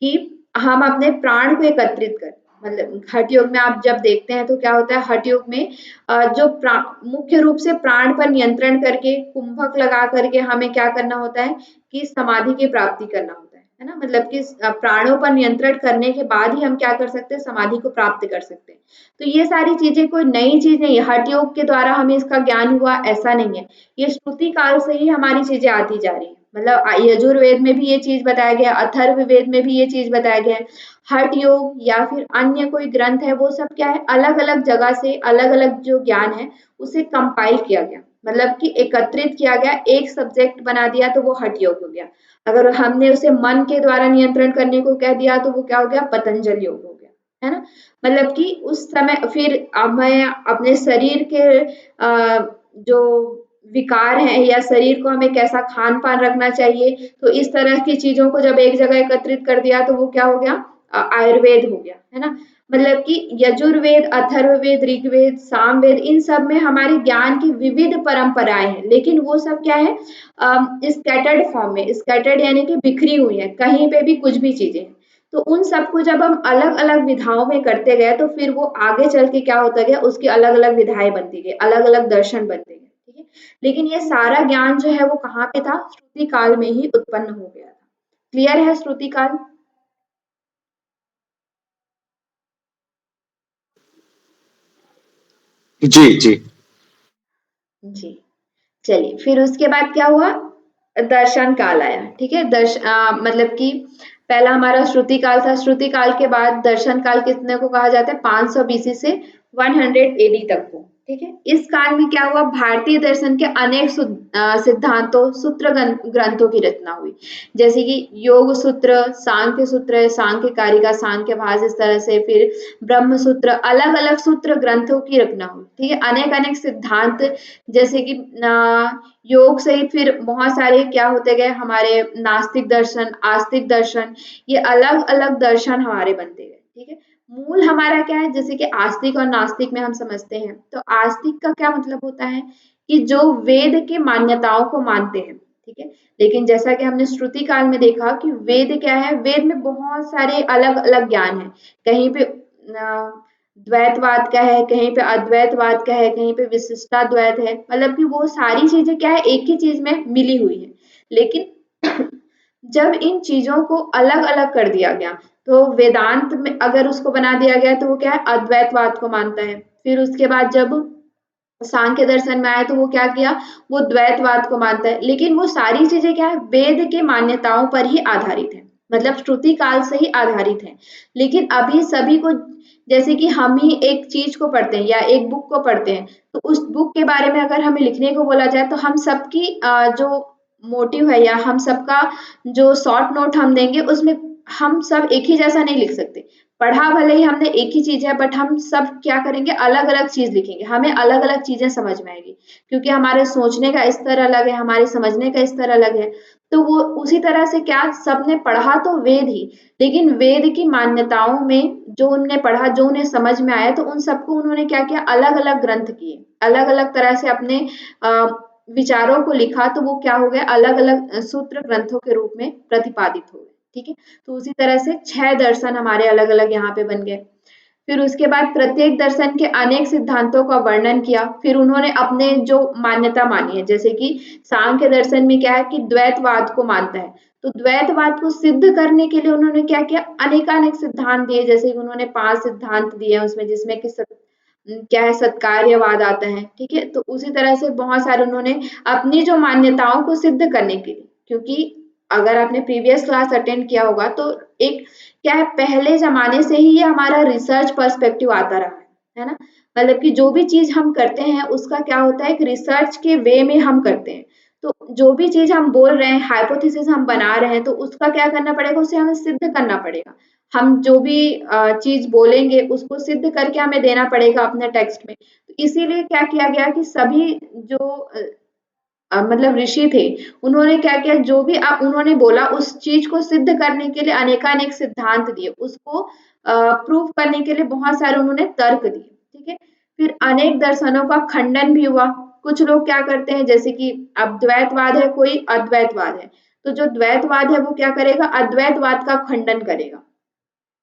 कि हम अपने प्राण को एकत्रित कर, मतलब हठ योग में आप जब देखते हैं तो क्या होता है, हठ योग में जो मुख्य रूप से प्राण पर नियंत्रण करके, कुंभक लगा करके हमें क्या करना होता है कि समाधि की प्राप्ति करना होता है ना। मतलब कि प्राणों पर नियंत्रण करने के बाद ही हम क्या कर सकते हैं, समाधि को प्राप्त कर सकते हैं। तो ये सारी चीजें कोई नई चीज नहीं है, हठ योग के द्वारा हमें इसका ज्ञान हुआ ऐसा नहीं है। ये श्रुति काल से ही हमारी चीजें आती जा रही है। मतलब यजुर्वेद में भी ये चीज बताया गया, अथर्व वेद में भी ये चीज बताया गया है। हठ योग या फिर अन्य कोई ग्रंथ है, वो सब क्या है, अलग अलग जगह से अलग अलग जो ज्ञान है उसे कंपाइल किया गया, मतलब कि एकत्रित किया गया, एक सब्जेक्ट बना दिया तो वो हठ योग हो गया। अगर हमने उसे मन के द्वारा नियंत्रण करने को कह दिया तो वो क्या हो गया, पतंजलि योग हो गया, है ना। मतलब कि उस समय फिर अब मैं अपने शरीर के जो विकार हैं या शरीर को हमें कैसा खान पान रखना चाहिए, तो इस तरह की चीजों को जब एक जगह एकत्रित कर दिया तो वो क्या हो गया, आयुर्वेद हो गया, है ना। मतलब कि यजुर्वेद, अथर्ववेद, ऋग्वेद, सामवेद, इन सब में हमारे ज्ञान की विविध परंपराएं हैं, लेकिन वो सब क्या है, स्कैटर्ड फॉर्म में, स्कैटर्ड यानी कि बिखरी हुई है, कहीं पे भी कुछ भी चीजें। तो उन सबको जब हम अलग अलग विधाओं में करते गए तो फिर वो आगे चल के क्या होता गया, उसकी अलग अलग विधाएं बनती गई, अलग अलग दर्शन बनते गए, ठीक है। लेकिन ये सारा ज्ञान जो है वो कहाँ पे था, श्रुति काल में ही उत्पन्न हो गया था। क्लियर है श्रुति काल? जी जी। जी। चलिए फिर उसके बाद क्या हुआ, दर्शन काल आया, ठीक है। मतलब कि पहला हमारा श्रुति काल था, श्रुति काल के बाद दर्शन काल कितने को कहा जाता है, 500 बीसी से 100 एडी तक को, ठीक है। इस काल में क्या हुआ, भारतीय दर्शन के अनेक सिद्धांतों, सूत्र ग्रंथों की रचना हुई, जैसे कि योग सूत्र, सांख्य सूत्र, सांख्य कारिका, सांख्य भाष, इस तरह से फिर ब्रह्म सूत्र, अलग अलग सूत्र ग्रंथों की रचना हुई, ठीक है। अनेक अनेक सिद्धांत, जैसे कि योग से ही फिर बहुत सारे क्या होते गए हमारे, नास्तिक दर्शन, आस्तिक दर्शन, ये अलग अलग दर्शन हमारे बनते गए, ठीक है। मूल हमारा क्या है, जैसे कि आस्तिक और नास्तिक में हम समझते हैं, तो आस्तिक का क्या मतलब होता है कि जो वेद के मान्यताओं को मानते हैं, ठीक है। लेकिन जैसा कि हमने श्रुति काल में देखा कि वेद क्या है, वेद में बहुत सारे अलग अलग ज्ञान है, कहीं पे द्वैतवाद का है, कहीं पे अद्वैतवाद का है, कहीं पे विशिष्टाद्वैत है, मतलब कि वो सारी चीजें क्या है, एक ही चीज में मिली हुई है। लेकिन जब इन चीजों को अलग अलग कर दिया गया, तो वेदांत में अगर उसको बना दिया गया तो वो क्या है, अद्वैतवाद को मानता है। फिर उसके बाद जब सांख्य दर्शन में आया तो वो क्या किया, वो द्वैतवाद को मानता है। लेकिन वो सारी चीजें क्या है, वेद के मान्यताओं पर ही आधारित है, मतलब श्रुति काल से ही आधारित है। लेकिन अभी सभी को, जैसे कि हम ही एक चीज को पढ़ते हैं या एक बुक को पढ़ते हैं, तो उस बुक के बारे में अगर हमें लिखने को बोला जाए तो हम सबकी जो मोटिव है या हम सबका जो शॉर्ट नोट हम देंगे उसमें हम सब एक ही जैसा नहीं लिख सकते। पढ़ा भले ही हमने एक ही चीज है, बट हम सब क्या करेंगे, अलग अलग चीज लिखेंगे, हमें अलग अलग चीजें समझ में आएगी, क्योंकि हमारे सोचने का स्तर अलग है, हमारे समझने का स्तर अलग है। तो वो उसी तरह से क्या, सबने पढ़ा तो वेद ही, लेकिन वेद की मान्यताओं में जो उन्होंने पढ़ा, जो उन्हें समझ में आया, तो उन सबको उन्होंने क्या किया, अलग अलग ग्रंथ किए, अलग अलग तरह से अपने विचारों को लिखा, तो वो क्या हो गया, अलग अलग सूत्र ग्रंथों के रूप में प्रतिपादित हो गए, ठीक है। तो उसी तरह से 6 दर्शन हमारे अलग अलग यहाँ पे बन गए। फिर उसके बाद प्रत्येक दर्शन के अनेक सिद्धांतों का वर्णन किया, फिर उन्होंने अपने जो मान्यता मानी है, जैसे कि सांख्य दर्शन में क्या है कि द्वैतवाद को मानता है, तो द्वैतवाद को सिद्ध करने के लिए उन्होंने क्या किया, अनेकानेक सिद्धांत दिए, जैसे कि उन्होंने 5 सिद्धांत दिए हैं उसमें, जिसमें कि क्या है, सत्कार्यवाद आता है, ठीक है। तो उसी तरह से बहुत सारे उन्होंने अपनी जो मान्यताओं को सिद्ध करने के लिए, क्योंकि अगर आपने प्रीवियस क्लास अटेंड किया होगा तो एक क्या है, पहले जमाने से ही ये हमारा रिसर्च पर्सपेक्टिव आता रहा है ना। मतलब कि जो भी चीज हम करते हैं उसका क्या होता है, एक रिसर्च के वे में हम करते हैं। तो जो भी चीज हम बोल रहे हैं, हाइपोथेसिस हम बना रहे हैं, तो उसका क्या करना पड़ेगा, उसे हमें सिद्ध करना पड़ेगा। हम जो भी चीज बोलेंगे उसको सिद्ध करके हमें देना पड़ेगा अपने टेक्स्ट में। तो इसीलिए क्या किया गया कि सभी जो मतलब ऋषि थे, उन्होंने क्या किया, जो भी उन्होंने बोला उस चीज को सिद्ध करने के लिए अनेकानेक सिद्धांत दिए, उसको प्रूव करने के लिए बहुत सारे उन्होंने तर्क दिए, ठीक है। फिर अनेक दर्शनों का खंडन भी हुआ। कुछ लोग क्या करते हैं, जैसे कि अब द्वैतवाद है, कोई अद्वैतवाद है, तो जो द्वैतवाद है वो क्या करेगा, अद्वैतवाद का खंडन करेगा।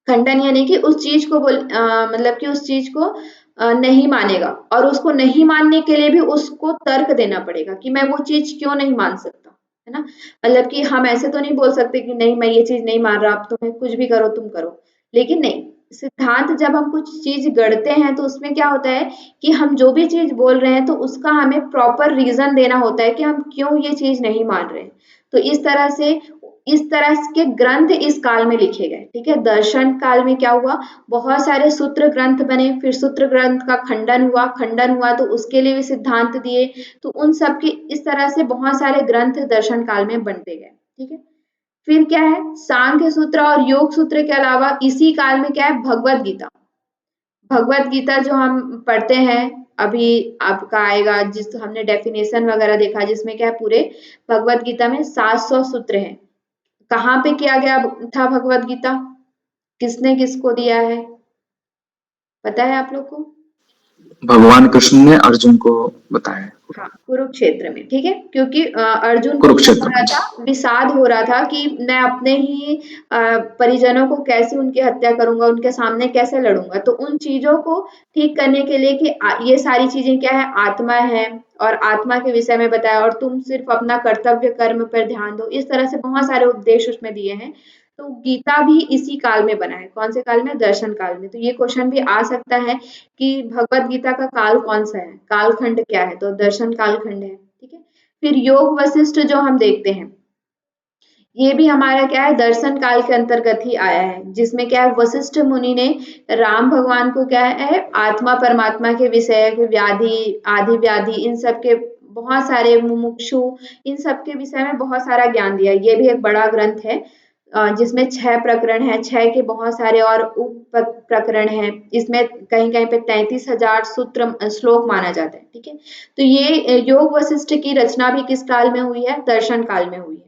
खंडन यानी कि उस चीज को मतलब कि उस चीज को नहीं मानेगा, और उसको नहीं मानने के लिए भी उसको तर्क देना पड़ेगा कि मैं वो चीज क्यों नहीं मान सकता, है ना। मतलब कि हम ऐसे तो नहीं बोल सकते कि नहीं मैं ये चीज नहीं मान रहा, अब तुम्हें कुछ भी करो तुम करो। लेकिन नहीं, सिद्धांत जब हम कुछ चीज गढ़ते हैं तो उसमें क्या होता है कि हम जो भी चीज बोल रहे हैं तो उसका हमें प्रॉपर रीजन देना होता है कि हम क्यों ये चीज नहीं मान रहे हैं। तो इस तरह के ग्रंथ इस काल में लिखे गए, ठीक है। दर्शन काल में क्या हुआ, बहुत सारे सूत्र ग्रंथ बने, फिर सूत्र ग्रंथ का खंडन हुआ तो उसके लिए भी सिद्धांत दिए। तो उन सब के इस तरह से बहुत सारे ग्रंथ दर्शन काल में बनते गए, ठीक है। फिर क्या है, सांख्य सूत्र और योग सूत्र के अलावा इसी काल में क्या है, भगवत गीता। भगवत गीता जो हम पढ़ते हैं अभी आपका आएगा, जिस हमने डेफिनेशन वगैरह देखा, जिसमें क्या है पूरे भगवत गीता में 700 सूत्र हैं। कहाँ पे किया गया था भगवत गीता, किसने किसको दिया है, पता है आप लोग को? भगवान कृष्ण ने अर्जुन को बताया। हाँ, कुरुक्षेत्र में, ठीक है, क्योंकि अर्जुन को क्या हो कुरुक्षेत्र रहा में जी। था, विषाद हो रहा था कि मैं अपने ही परिजनों को कैसे उनकी हत्या करूंगा, उनके सामने कैसे लड़ूंगा। तो उन चीजों को ठीक करने के लिए कि ये सारी चीजें क्या है, आत्मा है, और आत्मा के विषय में बताया, और तुम सिर्फ अपना कर्तव्य कर्म पर ध्यान दो। इस तरह से बहुत सारे उपदेश उसमें दिए हैं। तो गीता भी इसी काल में बना है। कौन से काल में? दर्शन काल में। तो ये क्वेश्चन भी आ सकता है कि भगवत गीता का काल कौन सा है, कालखंड क्या है, तो दर्शन कालखंड है, ठीक है। फिर योग वशिष्ठ जो हम देखते हैं, ये भी हमारा क्या है, दर्शन काल के अंतर्गत ही आया है, जिसमें क्या है, वशिष्ठ मुनि ने राम भगवान को क्या है, आत्मा परमात्मा के विषय, व्याधि आदि व्याधि इन सब के, बहुत सारे मुमुक्षु, इन सब के विषय में बहुत सारा ज्ञान दिया। ये भी एक बड़ा ग्रंथ है, जिसमें 6 प्रकरण है, 6 के बहुत सारे और उप प्रकरण हैं। इसमें कहीं कहीं पे 33,000 सूत्र श्लोक माना जाता है, ठीक है। तो ये योग वशिष्ठ की रचना भी किस काल में हुई है? दर्शन काल में हुई है।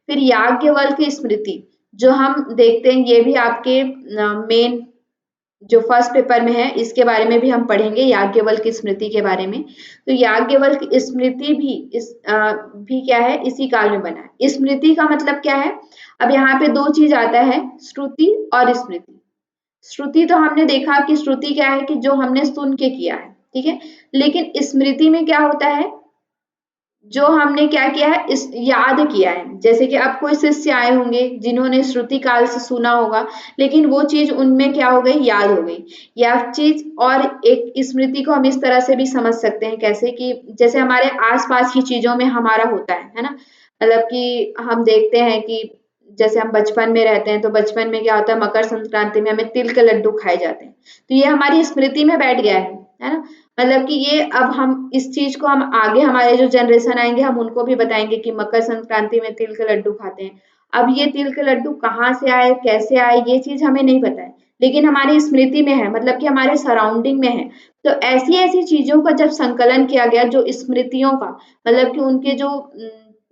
फिर याज्ञवल्क्य की स्मृति जो हम देखते हैं, ये भी आपके मेन जो फर्स्ट पेपर में है, इसके बारे में भी हम पढ़ेंगे, याज्ञवल्क्य की स्मृति के बारे में। तो याज्ञवल्क्य की स्मृति भी भी क्या है, इसी काल में बना है। स्मृति का मतलब क्या है? अब यहाँ पे 2 चीज आता है, श्रुति और स्मृति। श्रुति तो हमने देखा कि श्रुति क्या है, कि जो हमने सुन के किया है, ठीक है। लेकिन स्मृति में क्या होता है, जो हमने क्या किया है, इस याद किया है। जैसे कि अब कोई शिष्य आए होंगे जिन्होंने श्रुति काल से सुना होगा, लेकिन वो चीज उनमें क्या हो गई, याद हो गई, या चीज। और एक स्मृति को हम इस तरह से भी समझ सकते हैं, कैसे कि जैसे हमारे आसपास की चीजों में हमारा होता है ना। मतलब कि हम देखते हैं कि जैसे हम बचपन में रहते हैं, तो बचपन में क्या होता है, मकर संक्रांति में हमें तिल के लड्डू खाए जाते हैं। तो ये हमारी स्मृति में बैठ गया है ना। मतलब कि ये अब हम इस चीज को हम आगे हमारे जो जनरेशन आएंगे, हम उनको भी बताएंगे कि मकर संक्रांति में तिल के लड्डू खाते हैं। अब ये तिल के लड्डू कहाँ से आए, कैसे आए, ये चीज हमें नहीं पता है, लेकिन हमारी स्मृति में है, मतलब कि हमारे सराउंडिंग में है। तो ऐसी ऐसी चीजों का जब संकलन किया गया, जो स्मृतियों का, मतलब कि उनके जो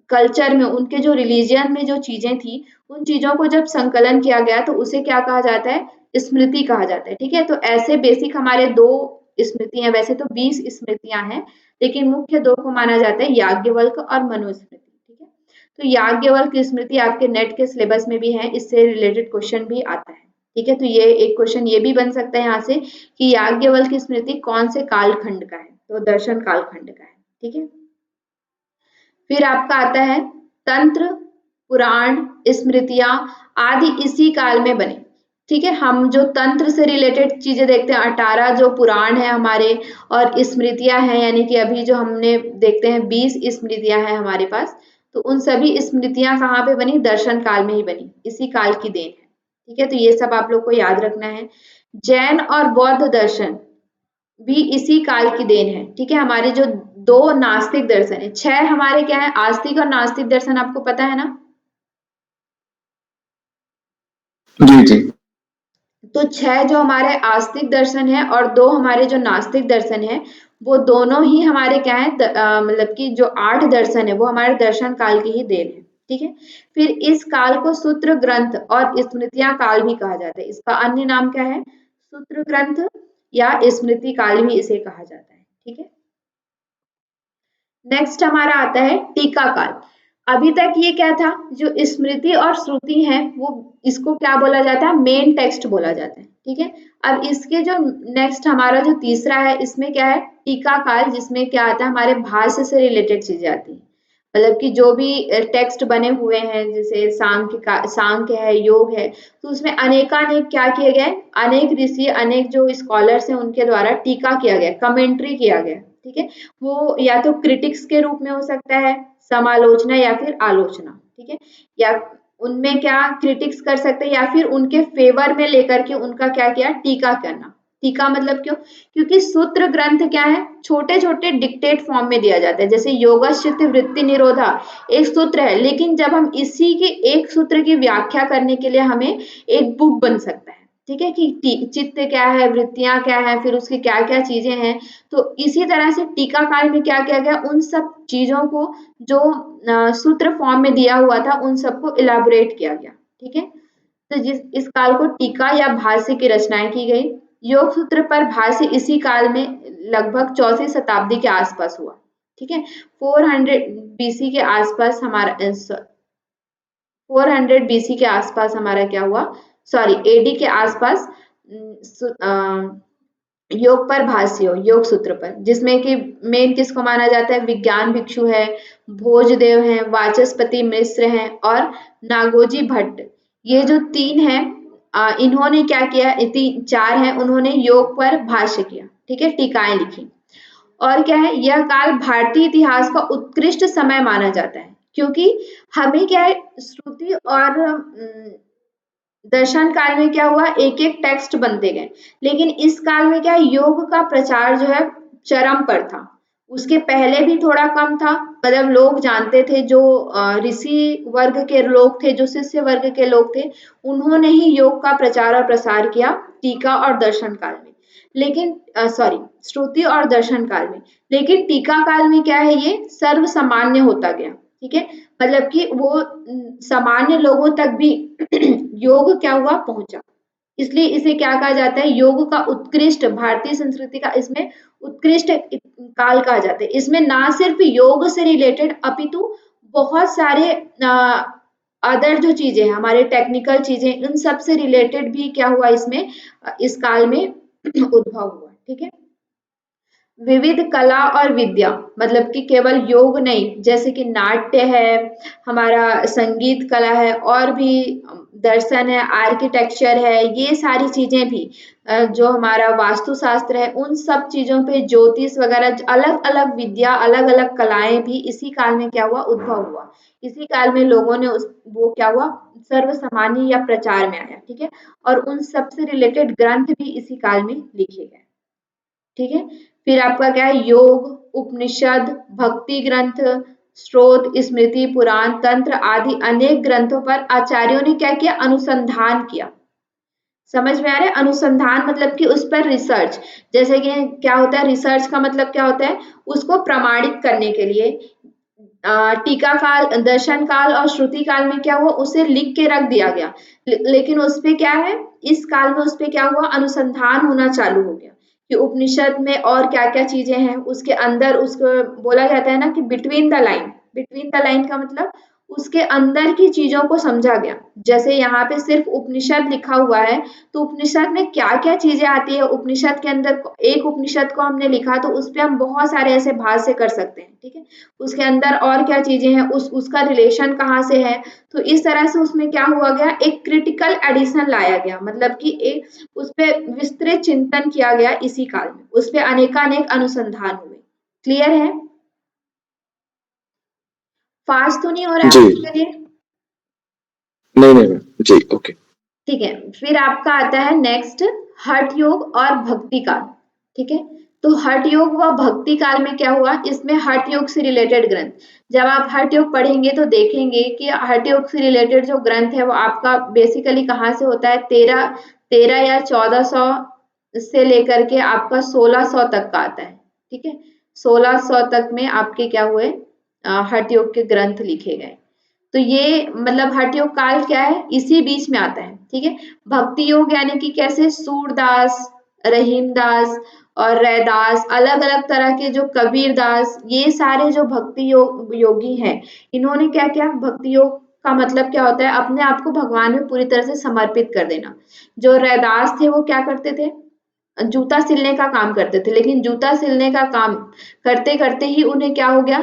कल्चर में, उनके जो रिलीजियन में जो चीजें थी, उन चीजों को जब संकलन किया गया, तो उसे क्या कहा जाता है, स्मृति कहा जाता है, ठीक है। तो ऐसे बेसिक हमारे 2 स्मृतियां, वैसे तो 20 स्मृतियां हैं, लेकिन मुख्य 2 को माना जाता है, याज्ञवल्क्य और मनुस्मृति, ठीक है। तो याज्ञवल्क्य स्मृति आपके नेट के सिलेबस में भी है, इससे रिलेटेड क्वेश्चन भी आता है, ठीक है। तो ये एक क्वेश्चन ये भी बन सकता है यहाँ से कि याज्ञवल्क्य स्मृति कौन से कालखंड का है, तो दर्शन कालखंड का है, ठीक है। फिर आपका आता है तंत्र, पुराण, स्मृतियां आदि इसी काल में बने, ठीक है। हम जो तंत्र से रिलेटेड चीजें देखते हैं, 18 जो पुराण है हमारे, और स्मृतियां हैं, यानी कि अभी जो हमने देखते हैं 20 स्मृतियां हैं हमारे पास। तो उन सभी स्मृतियां कहाँ पे बनी? दर्शन काल में ही बनी, इसी काल की देन है, ठीक है। तो ये सब आप लोग को याद रखना है। जैन और बौद्ध दर्शन भी इसी काल की देन है, ठीक है। हमारे जो 2 नास्तिक दर्शन है, 6 हमारे क्या है, आस्तिक और नास्तिक दर्शन, आपको पता है ना। जी जी। तो 6 जो हमारे आस्तिक दर्शन है और 2 हमारे जो नास्तिक दर्शन है, वो दोनों ही हमारे क्या है, मतलब कि जो 8 दर्शन है, वो हमारे दर्शन काल की ही देन है, ठीक है। फिर इस काल को सूत्र ग्रंथ और स्मृतियां काल भी कहा जाता है। इसका अन्य नाम क्या है? सूत्र ग्रंथ या स्मृति काल भी इसे कहा जाता है, ठीक है। नेक्स्ट हमारा आता है टीका काल। अभी तक ये क्या था, जो स्मृति और श्रुति है, वो इसको क्या बोला जाता है, मेन टेक्स्ट बोला जाता है, ठीक है। अब इसके जो नेक्स्ट हमारा जो तीसरा है, इसमें क्या है, टीका काल, जिसमें क्या आता है, हमारे भाष्य से रिलेटेड चीजें आती हैं। मतलब कि जो भी टेक्स्ट बने हुए हैं, जैसे सांख्य है, योग है, तो उसमें अनेकानेक क्या किए गए, अनेक ऋषि, अनेक जो स्कॉलर्स हैं, उनके द्वारा टीका किया गया, कमेंट्री किया गया, ठीक है। वो या तो क्रिटिक्स के रूप में हो सकता है, समालोचना या फिर आलोचना, ठीक है। या उनमें क्या क्रिटिक्स कर सकते हैं, या फिर उनके फेवर में लेकर के उनका क्या किया, टीका करना। टीका मतलब क्यों? क्योंकि सूत्र ग्रंथ क्या है, छोटे छोटे डिक्टेट फॉर्म में दिया जाता है। जैसे योगश्चित्त वृत्ति निरोधा एक सूत्र है, लेकिन जब हम इसी के एक सूत्र की व्याख्या करने के लिए हमें एक बुक बन सकता है, ठीक है, कि चित्त क्या है, वृत्तियां क्या है, फिर उसकी क्या क्या चीजें हैं। तो इसी तरह से टीका काल में क्या किया गया, उन सब चीजों को जो सूत्र फॉर्म में दिया हुआ था उन सबको इलाबोरेट किया गया। ठीक है, तो इस काल को टीका या भाष्य की रचनाएं की गई। योग सूत्र पर भाष्य इसी काल में लगभग 4वीं शताब्दी के आसपास हुआ। ठीक है, 400 बीसी के आसपास हमारा 400 बीसी के आसपास हमारा क्या हुआ, सॉरी एडी के आसपास योग पर भाष्य हो, योग सूत्र पर, जिसमें कि मेन किसको माना जाता है, विज्ञान भिक्षु है, भोजदेव है, वाचस्पति मिश्र है और नागोजी भट्ट। ये जो तीन है, इन्होंने क्या किया, चार हैं, उन्होंने योग पर भाष्य किया। ठीक है, टीकाएं लिखी। और क्या है, यह काल भारतीय इतिहास का उत्कृष्ट समय माना जाता है, क्योंकि हमें क्या है, श्रुति और दर्शन काल में क्या हुआ, एक एक टेक्स्ट बनते गए, लेकिन इस काल में क्या है, योग का प्रचार जो है चरम पर था। उसके पहले भी थोड़ा कम था, मतलब लोग जानते थे, जो ऋषि वर्ग के लोग थे, जो शिष्य वर्ग के लोग थे, उन्होंने ही योग का प्रचार और प्रसार किया टीका और दर्शन काल में। लेकिन सॉरी, श्रुति और दर्शन काल में। लेकिन टीका काल में क्या है, ये सर्व सामान्य होता गया। ठीक है, मतलब कि वो सामान्य लोगों तक भी योग क्या हुआ, पहुंचा। इसलिए इसे क्या कहा जाता है, योग का उत्कृष्ट, भारतीय संस्कृति का इसमें उत्कृष्ट काल कहा जाता है। इसमें ना सिर्फ योग से रिलेटेड अपितु बहुत सारे अदर जो चीजें हैं, हमारे टेक्निकल चीजें, इन सब से रिलेटेड भी क्या हुआ, इसमें इस काल में उद्भव हुआ। ठीक है, विविध कला और विद्या, मतलब कि केवल योग नहीं, जैसे कि नाट्य है, हमारा संगीत कला है, और भी दर्शन है, आर्किटेक्चर है, ये सारी चीजें भी, जो हमारा वास्तुशास्त्र है, उन सब चीजों पे, ज्योतिष वगैरह, अलग अलग विद्या, अलग अलग कलाएं भी इसी काल में क्या हुआ, उद्भव हुआ। इसी काल में लोगों ने वो क्या हुआ, सर्व सामान्य या प्रचार में आया। ठीक है, और उन सब से रिलेटेड ग्रंथ भी इसी काल में लिखे गए। ठीक है, फिर आपका क्या है, योग, उपनिषद, भक्ति ग्रंथ, स्रोत, स्मृति, पुराण, तंत्र आदि अनेक ग्रंथों पर आचार्यों ने क्या किया, अनुसंधान किया। समझ में आ रहा है, अनुसंधान मतलब कि उस पर रिसर्च, जैसे कि क्या होता है, रिसर्च का मतलब क्या होता है, उसको प्रमाणित करने के लिए टीका काल, दर्शन काल और श्रुति काल में क्या हुआ, उसे लिख के रख दिया गया। लेकिन उस पे क्या है, इस काल में उस पे क्या हुआ, अनुसंधान होना चालू हो गया कि उपनिषद में और क्या क्या चीजें हैं, उसके अंदर, उसको बोला जाता है ना कि between the line. Between the line का मतलब उसके अंदर की चीजों को समझा गया। जैसे यहाँ पे सिर्फ उपनिषद लिखा हुआ है, तो उपनिषद में क्या क्या चीजें आती है, उपनिषद के अंदर एक उपनिषद को हमने लिखा तो उस पे हम बहुत सारे ऐसे भाष्य कर सकते हैं। ठीक है, उसके अंदर और क्या चीजें हैं, उसका रिलेशन कहाँ से है, तो इस तरह से उसमें क्या हुआ गया, एक क्रिटिकल एडिशन लाया गया, मतलब कि एक उस पे विस्तृत चिंतन किया गया इसी काल में, उस पे अनेकानेक अनुसंधान हुए। क्लियर है, फास्ट तो नहीं हो रहा है जी आपके लिए? नहीं नहीं मैम, जी ओके। ठीक है, फिर आपका आता है नेक्स्ट, हठ योग और भक्ति काल। ठीक है, तो हठ योग व भक्ति काल में क्या हुआ, इसमें हठ योग से रिलेटेड ग्रंथ, जब आप हठ योग पढ़ेंगे तो देखेंगे कि हठ योग से रिलेटेड जो ग्रंथ है वो आपका बेसिकली कहाँ से होता है, 13 या 1400 से लेकर के आपका 1600 तक का आता है। ठीक है, 1600 तक में आपके क्या हुए, हठ योग के ग्रंथ लिखे गए। तो ये मतलब हठ योग काल क्या है, इसी बीच में आता है। ठीक है, भक्ति योग यानी कि कैसे, सूरदास, रहीमदास और रैदास, अलग अलग तरह के जो कबीरदास, ये सारे जो भक्ति योगी हैं, इन्होंने क्या किया, भक्ति योग का मतलब क्या होता है, अपने आप को भगवान में पूरी तरह से समर्पित कर देना। जो रैदास थे वो क्या करते थे, जूता सिलने का काम करते थे, लेकिन जूता सिलने का काम करते करते ही उन्हें क्या हो गया,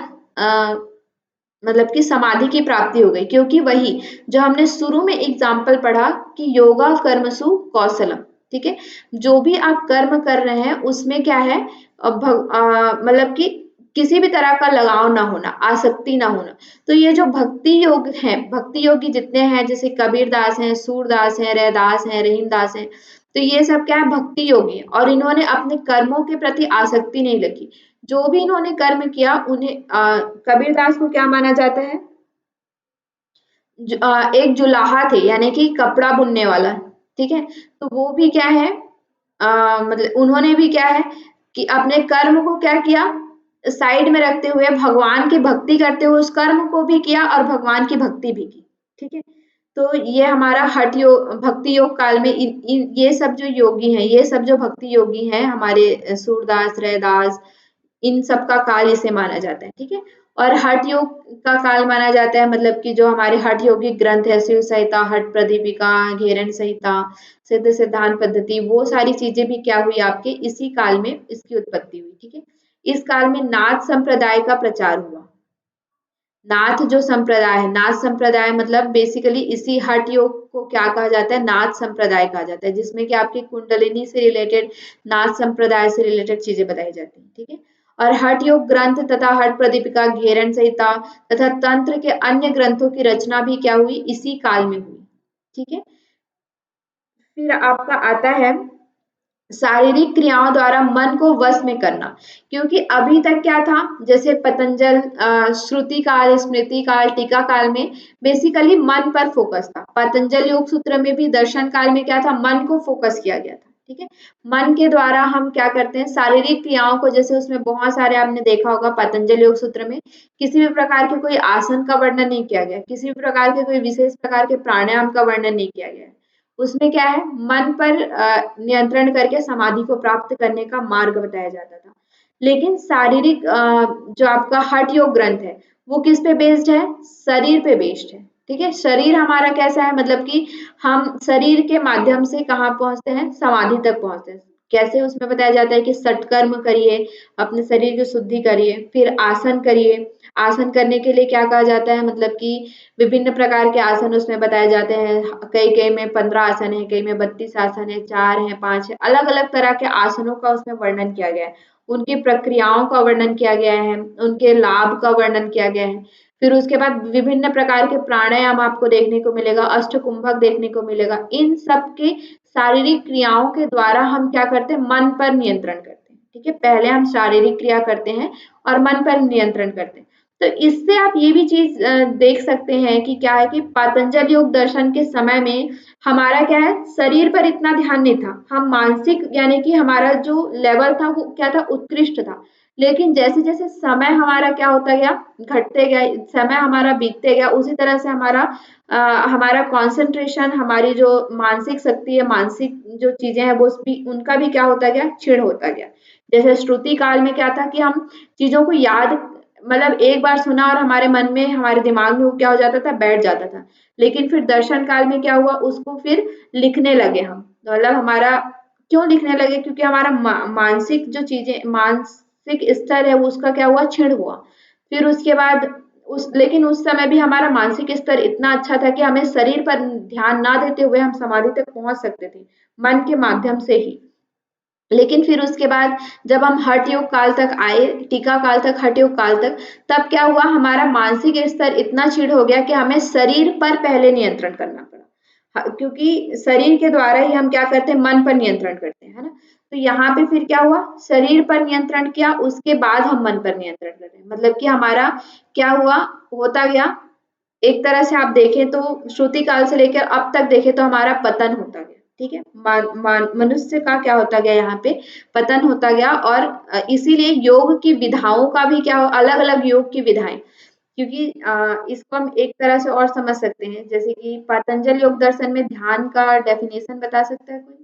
मतलब कि समाधि की प्राप्ति हो गई, क्योंकि वही जो हमने शुरू में एग्जाम्पल पढ़ा कि योगा कर्मसु कौशलम। ठीक है, जो भी आप कर्म कर रहे हैं उसमें क्या है, मतलब कि किसी भी तरह का लगाव ना होना, आसक्ति ना होना। तो ये जो भक्ति योग है, भक्ति योगी जितने हैं, जैसे कबीरदास हैं, सूरदास हैं, रैदास हैं, रहीमदास हैं, तो ये सब क्या है, भक्ति योगी, और इन्होंने अपने कर्मों के प्रति आसक्ति नहीं रखी। जो भी इन्होंने कर्म किया, उन्हें कबीरदास को क्या माना जाता है, एक जुलाहा थे, यानी कि कपड़ा बुनने वाला। ठीक है। तो वो भी क्या है, मतलब उन्होंने भी क्या है कि अपने कर्म को क्या किया, साइड में रखते हुए भगवान की भक्ति करते हुए उस कर्म को भी किया और भगवान की भक्ति भी की। ठीक है। तो ये हमारा हठ योग, भक्ति योग काल में ये सब जो योगी हैं, ये सब जो भक्ति योगी हैं हमारे सूरदास, रैदास, इन सब का काल इसे माना जाता है। ठीक है। और हठ योग का काल माना जाता है, मतलब कि जो हमारे हठ योगी ग्रंथ है, शिव संहिता, हठ प्रदीपिका, घेरन संहिता, सिद्ध सिद्धांत पद्धति, वो सारी चीजें भी क्या हुई आपके इसी काल में इसकी उत्पत्ति हुई। ठीक है। इस काल में नाथ संप्रदाय का प्रचार हुआ। नाथ जो संप्रदाय है, नाथ संप्रदाय मतलब बेसिकली इसी हठ योग को क्या कहा जाता है, नाथ संप्रदाय कहा जाता है, जिसमें कि आपकी कुंडलिनी से रिलेटेड, नाथ संप्रदाय से रिलेटेड चीजें बताई जाती हैं। ठीक है। और हठ योग ग्रंथ तथा हठ प्रदीपिका, घेरन संहिता तथा तंत्र के अन्य ग्रंथों की रचना भी क्या हुई, इसी काल में हुई। ठीक है। फिर आपका आता है शारीरिक क्रियाओं द्वारा मन को वश में करना, क्योंकि अभी तक क्या था, जैसे पतंजल, श्रुति काल, स्मृति काल, टीका काल में बेसिकली मन पर फोकस था। पतंजल योग सूत्र में भी दर्शन काल में क्या था, मन को फोकस किया गया था। ठीक है। मन के द्वारा हम क्या करते हैं, शारीरिक क्रियाओं को, जैसे उसमें बहुत सारे आपने देखा होगा पतंजल योग सूत्र में किसी भी प्रकार के कोई आसन का वर्णन नहीं किया गया, किसी भी प्रकार के कोई विशेष प्रकार के प्राणायाम का वर्णन नहीं किया गया। उसमें क्या है, मन पर नियंत्रण करके समाधि को प्राप्त करने का मार्ग बताया जाता था। लेकिन शारीरिक जो आपका हठ योग ग्रंथ है वो किस पे बेस्ड है, शरीर पे बेस्ड है। ठीक है। शरीर हमारा कैसा है, मतलब कि हम शरीर के माध्यम से कहाँ पहुंचते हैं, समाधि तक पहुंचते हैं। कैसे, उसमें बताया जाता है कि सटकर्म करिए, अपने शरीर की शुद्धि करिए, फिर आसन करिए। आसन करने के लिए क्या कहा जाता है, मतलब कि विभिन्न प्रकार के आसन उसमें बताए जाते हैं। कई कई में 15 आसन है, कई में 32 आसन है, 4 है, 5 है, अलग अलग तरह के आसनों का उसमें वर्णन किया गया है। उनकी प्रक्रियाओं का वर्णन किया गया है, उनके लाभ का वर्णन किया गया है। फिर उसके बाद विभिन्न प्रकार के प्राणायाम आपको देखने को मिलेगा, अष्टकुंभक देखने को मिलेगा। इन सब के शारीरिक क्रियाओं के द्वारा हम क्या करते हैं, मन पर नियंत्रण करते हैं। ठीक है। पहले हम शारीरिक क्रिया करते हैं और मन पर नियंत्रण करते हैं। तो इससे आप ये भी चीज देख सकते हैं कि क्या है कि पातंजल योग दर्शन के समय में हमारा क्या है, शरीर पर इतना ध्यान नहीं था, हम मानसिक यानी कि हमारा जो लेवल था वो क्या था, उत्कृष्ट था। लेकिन जैसे जैसे समय हमारा क्या होता गया, घटते गया, समय हमारा बीतते गया, उसी तरह से हमारा कंसंट्रेशन, हमारी जो मानसिक शक्ति है, मानसिक जो चीजें हैं वो भी, उनका भी क्या होता गया, क्षीण होता गया। जैसे श्रुति काल में क्या था कि हम चीजों को याद, मतलब एक बार सुना और हमारे मन में, हमारे दिमाग में वो क्या हो जाता था, बैठ जाता था। लेकिन फिर दर्शन काल में क्या हुआ, उसको फिर लिखने लगे हम, मतलब हमारा क्यों लिखने लगे, क्योंकि हमारा मानसिक जो चीजें, मानसिक स्तर है वो उसका क्या हुआ, क्षीण हुआ। फिर उसके बाद लेकिन उस समय भी हमारा मानसिक स्तर इतना अच्छा था कि हमें शरीर पर ध्यान ना देते हुए हम समाधि तक पहुंच सकते थे मन के माध्यम से ही। लेकिन फिर उसके बाद जब हम हठ योग काल तक आए, टीका काल तक, हठ योग काल तक, तब क्या हुआ, हमारा मानसिक स्तर इतना क्षीण हो गया कि हमें शरीर पर पहले नियंत्रण करना पड़ा। क्योंकि शरीर के द्वारा ही हम क्या करते हैं, मन पर नियंत्रण करते हैं, है ना। तो यहाँ पे फिर क्या हुआ, शरीर पर नियंत्रण किया, उसके बाद हम मन पर नियंत्रण कर रहे हैं, मतलब कि हमारा क्या हुआ, होता गया, एक तरह से आप देखें तो श्रुति काल से लेकर अब तक देखें तो हमारा पतन होता गया। ठीक है। मनुष्य का क्या होता गया, यहाँ पे पतन होता गया। और इसीलिए योग की विधाओं का भी क्या, अलग अलग योग की विधाएं, क्योंकि इसको हम एक तरह से और समझ सकते हैं, जैसे कि पतंजल योग दर्शन में ध्यान का डेफिनेशन बता सकता है कोई,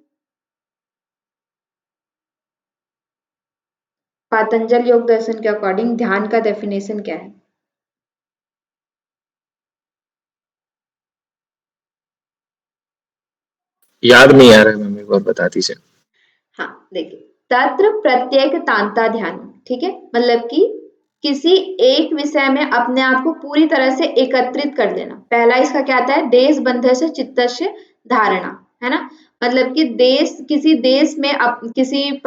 पातंजल योग दर्शन के अकॉर्डिंग ध्यान का डेफिनेशन क्या है। याद नहीं आ रहा है मैम, एक बार बता दीजिए। हाँ, देखिए, तत्र प्रत्येक तांता ध्यान। ठीक है। मतलब कि किसी एक विषय में अपने आप को पूरी तरह से एकत्रित कर लेना। पहला इसका क्या आता है, देश बंधे से चित्तस्य धारणा, है ना। मतलब कि किसी देश में, किसी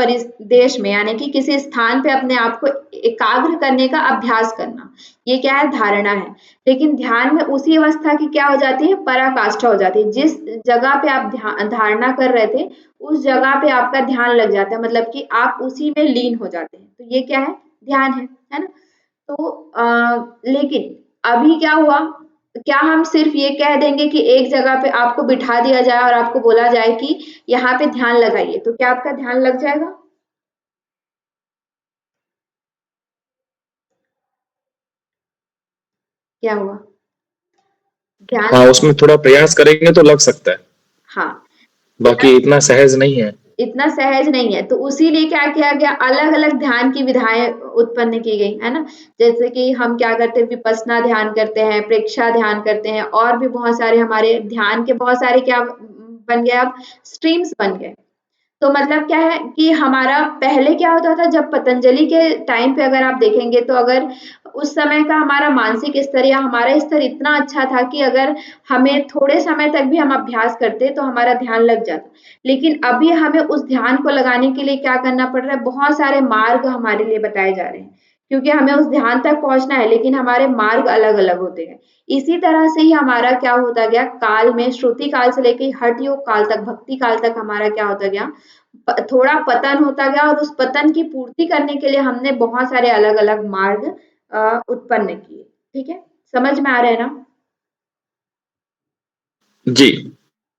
देश में यानी कि किसी स्थान पे अपने आप को एकाग्र करने का अभ्यास करना, ये क्या है, धारणा है। लेकिन ध्यान में उसी अवस्था की क्या हो जाती है, पराकाष्ठा हो जाती है। जिस जगह पे आप धारणा कर रहे थे उस जगह पे आपका ध्यान लग जाता है, मतलब कि आप उसी में लीन हो जाते हैं। तो ये क्या है, ध्यान है ना। तो लेकिन अभी क्या हुआ, क्या हम सिर्फ ये कह देंगे कि एक जगह पे आपको बिठा दिया जाए और आपको बोला जाए कि यहाँ पे ध्यान लगाइए, तो क्या आपका ध्यान लग जाएगा? क्या हुआ? ध्यान, हाँ, उसमें थोड़ा प्रयास करेंगे तो लग सकता है, हाँ, बाकी इतना सहज नहीं है। इतना सहज नहीं है, तो उसीलिए क्या किया गया, अलग-अलग ध्यान की विधाएँ उत्पन्न की गई, है ना? जैसे कि हम क्या करते हैं, विपश्यना ध्यान करते हैं, प्रेक्षा ध्यान करते हैं, और भी बहुत सारे हमारे ध्यान के बहुत सारे क्या बन गए, अब स्ट्रीम्स बन गए। तो मतलब क्या है कि हमारा पहले क्या होता था, जब पतंजलि के टाइम पे अगर आप देखेंगे, तो अगर उस समय का हमारा मानसिक स्तर या हमारा स्तर इतना अच्छा था कि अगर हमें थोड़े समय तक भी हम अभ्यास करते तो हमारा ध्यान लग जाता। लेकिन अभी हमें उस ध्यान को लगाने के लिए क्या करना पड़ रहा है, बहुत सारे मार्ग हमारे लिए बताए जा रहे हैं, क्योंकि हमें उस ध्यान तक पहुंचना है, लेकिन हमारे मार्ग अलग अलग होते हैं। इसी तरह से ही हमारा क्या होता गया, काल में श्रुति काल से लेकर हठ योग काल तक, भक्ति काल तक हमारा क्या होता गया, थोड़ा पतन होता गया, और उस पतन की पूर्ति करने के लिए हमने बहुत सारे अलग अलग मार्ग उत्पन्न किए। ठीक है, समझ में आ रहा है ना? जी।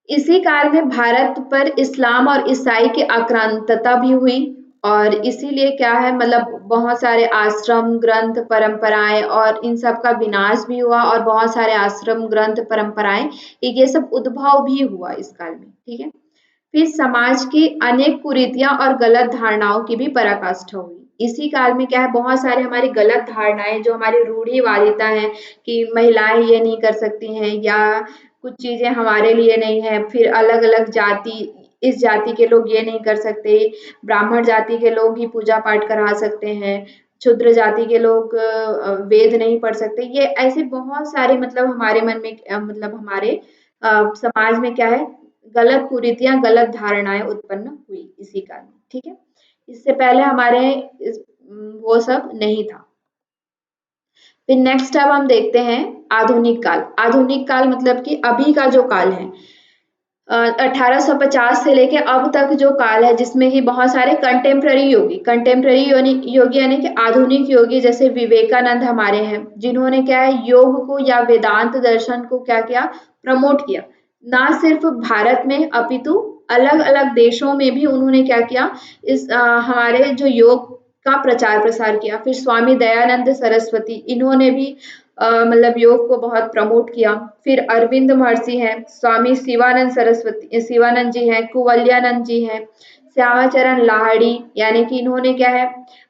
इसी काल में भारत पर इस्लाम और ईसाई की आक्रांतता भी हुई, और इसीलिए क्या है, मतलब बहुत सारे आश्रम ग्रंथ परंपराएं और इन सब का विनाश भी हुआ, और बहुत सारे आश्रम ग्रंथ परंपराएं, ये सब उद्भव भी हुआ इस काल में। ठीक है, फिर समाज की अनेक कुरीतियां और गलत धारणाओं की भी पराकाष्ठा हुई। इसी काल में क्या है, बहुत सारे हमारी गलत धारणाएं, जो हमारी रूढ़िवादिता है कि महिलाएं ये नहीं कर सकती हैं, या कुछ चीजें हमारे लिए नहीं है, फिर अलग अलग जाति, इस जाति के लोग ये नहीं कर सकते, ब्राह्मण जाति के लोग ही पूजा पाठ करा सकते हैं, क्षुद्र जाति के लोग वेद नहीं पढ़ सकते, ये ऐसे बहुत सारे, मतलब हमारे मन में मतलब हमारे समाज में क्या है, गलत कुरीतियां, गलत धारणाएं उत्पन्न हुई इसी काल में। ठीक है, इससे पहले हमारे वो सब नहीं था। फिर नेक्स्ट अब हम देखते हैं आधुनिक काल। आधुनिक काल मतलब कि अभी का जो काल है, 1850 से लेके अब तक जो काल है, जिसमें कि बहुत सारे कंटेम्प्ररी योगी यानी कि आधुनिक योगी, जैसे विवेकानंद हमारे हैं, जिन्होंने क्या है, योग को या वेदांत दर्शन को क्या किया, प्रमोट किया। ना सिर्फ भारत में, अपितु अलग अलग देशों में भी उन्होंने क्या किया, इस हमारे जो योग का प्रचार प्रसार किया। फिर स्वामी दयानंद सरस्वती, इन्होंने भी मतलब योग को बहुत प्रमोट किया। फिर अरविंद महर्षि हैं, स्वामी शिवानंद जी हैं, कुवल्यानंद जी हैं, श्यामाचरण लाहिड़ी, यानी कि इन्होंने क्या है,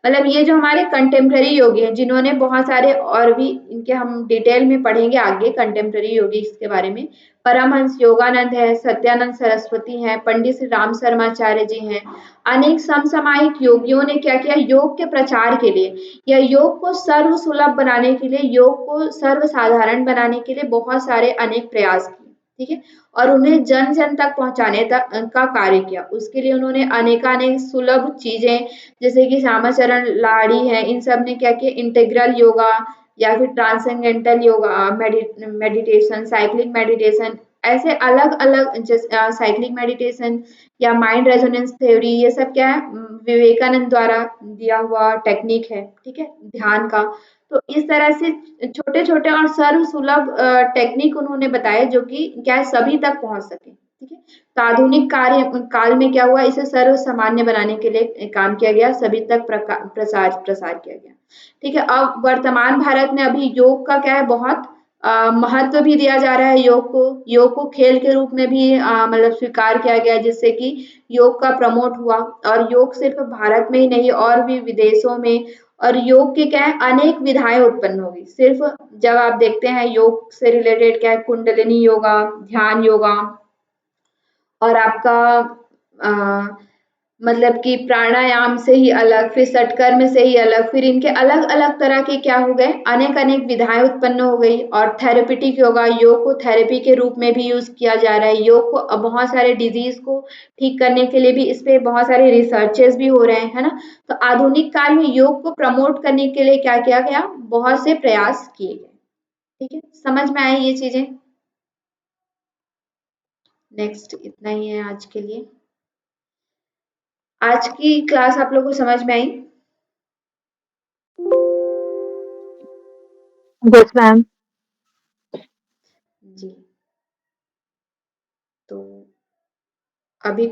मतलब ये जो हमारे कंटेम्प्ररी योगी हैं, जिन्होंने बहुत सारे, और भी इनके हम डिटेल में पढ़ेंगे आगे कंटेम्प्ररी योगी के बारे में। परमहंस योगानंद है, सत्यानंद सरस्वती हैं, पंडित श्री राम शर्माचार्य जी हैं। अनेक समसामयिक योगियों ने क्या किया, योग के प्रचार के लिए या योग को सर्व सुलभ बनाने के लिए, योग को सर्वसाधारण बनाने के लिए बहुत सारे अनेक प्रयास किए। ठीक है, और उन्हें जन जन तक पहुंचाने तक का कार्य किया। उसके लिए उन्होंने अनेकानेक सुलभ चीजें, जैसे कि श्यामाचरण लाहिड़ी है, इन सब ने क्या किया, इंटेग्रल योगा या फिर transcendental yoga, meditation, cyclic meditation, ऐसे अलग अलग, जैसे साइक्लिक मेडिटेशन या माइंड रेजोनेंस थ्योरी, ये सब क्या है, विवेकानंद द्वारा दिया हुआ टेक्निक है। ठीक है, ध्यान का। तो इस तरह से छोटे छोटे और सर्व सुलभ टेक्निक उन्होंने बताए, जो कि क्या है, सभी तक पहुंच सके। ठीक है, तो आधुनिक कार्य काल में क्या हुआ, इसे सर्व सामान्य बनाने के लिए काम किया गया, सभी तक प्रसार प्रसार किया गया। ठीक है, अब वर्तमान भारत में अभी योग का क्या है, बहुत महत्व भी दिया जा रहा है योग को खेल के रूप में भी मतलब स्वीकार किया गया, जिससे कि योग का प्रमोट हुआ। और योग सिर्फ भारत में ही नहीं, और भी विदेशों में, और योग के क्या है, अनेक विधाएं उत्पन्न होगी। सिर्फ जब आप देखते हैं योग से रिलेटेड क्या है, कुंडलिनी योगा, ध्यान योगा, और आपका अ, मतलब कि प्राणायाम से ही अलग, फिर षटकर्म से ही अलग, फिर इनके अलग अलग तरह के क्या हो गए, अनेक अनेक विधाएं उत्पन्न हो गई। और थेरेपिटिक योगा, योग को थेरेपी के रूप में भी यूज किया जा रहा है। योग को बहुत सारे डिजीज को ठीक करने के लिए भी इस पे बहुत सारे रिसर्चेस भी हो रहे हैं, है ना? तो आधुनिक काल में योग को प्रमोट करने के लिए क्या किया गया, बहुत से प्रयास किए गए। ठीक है, समझ में आए ये चीजें? नेक्स्ट इतना ही है आज के लिए। आज की क्लास आप लोगों को समझ में आई? Yes, ma'am. जी। तो अभी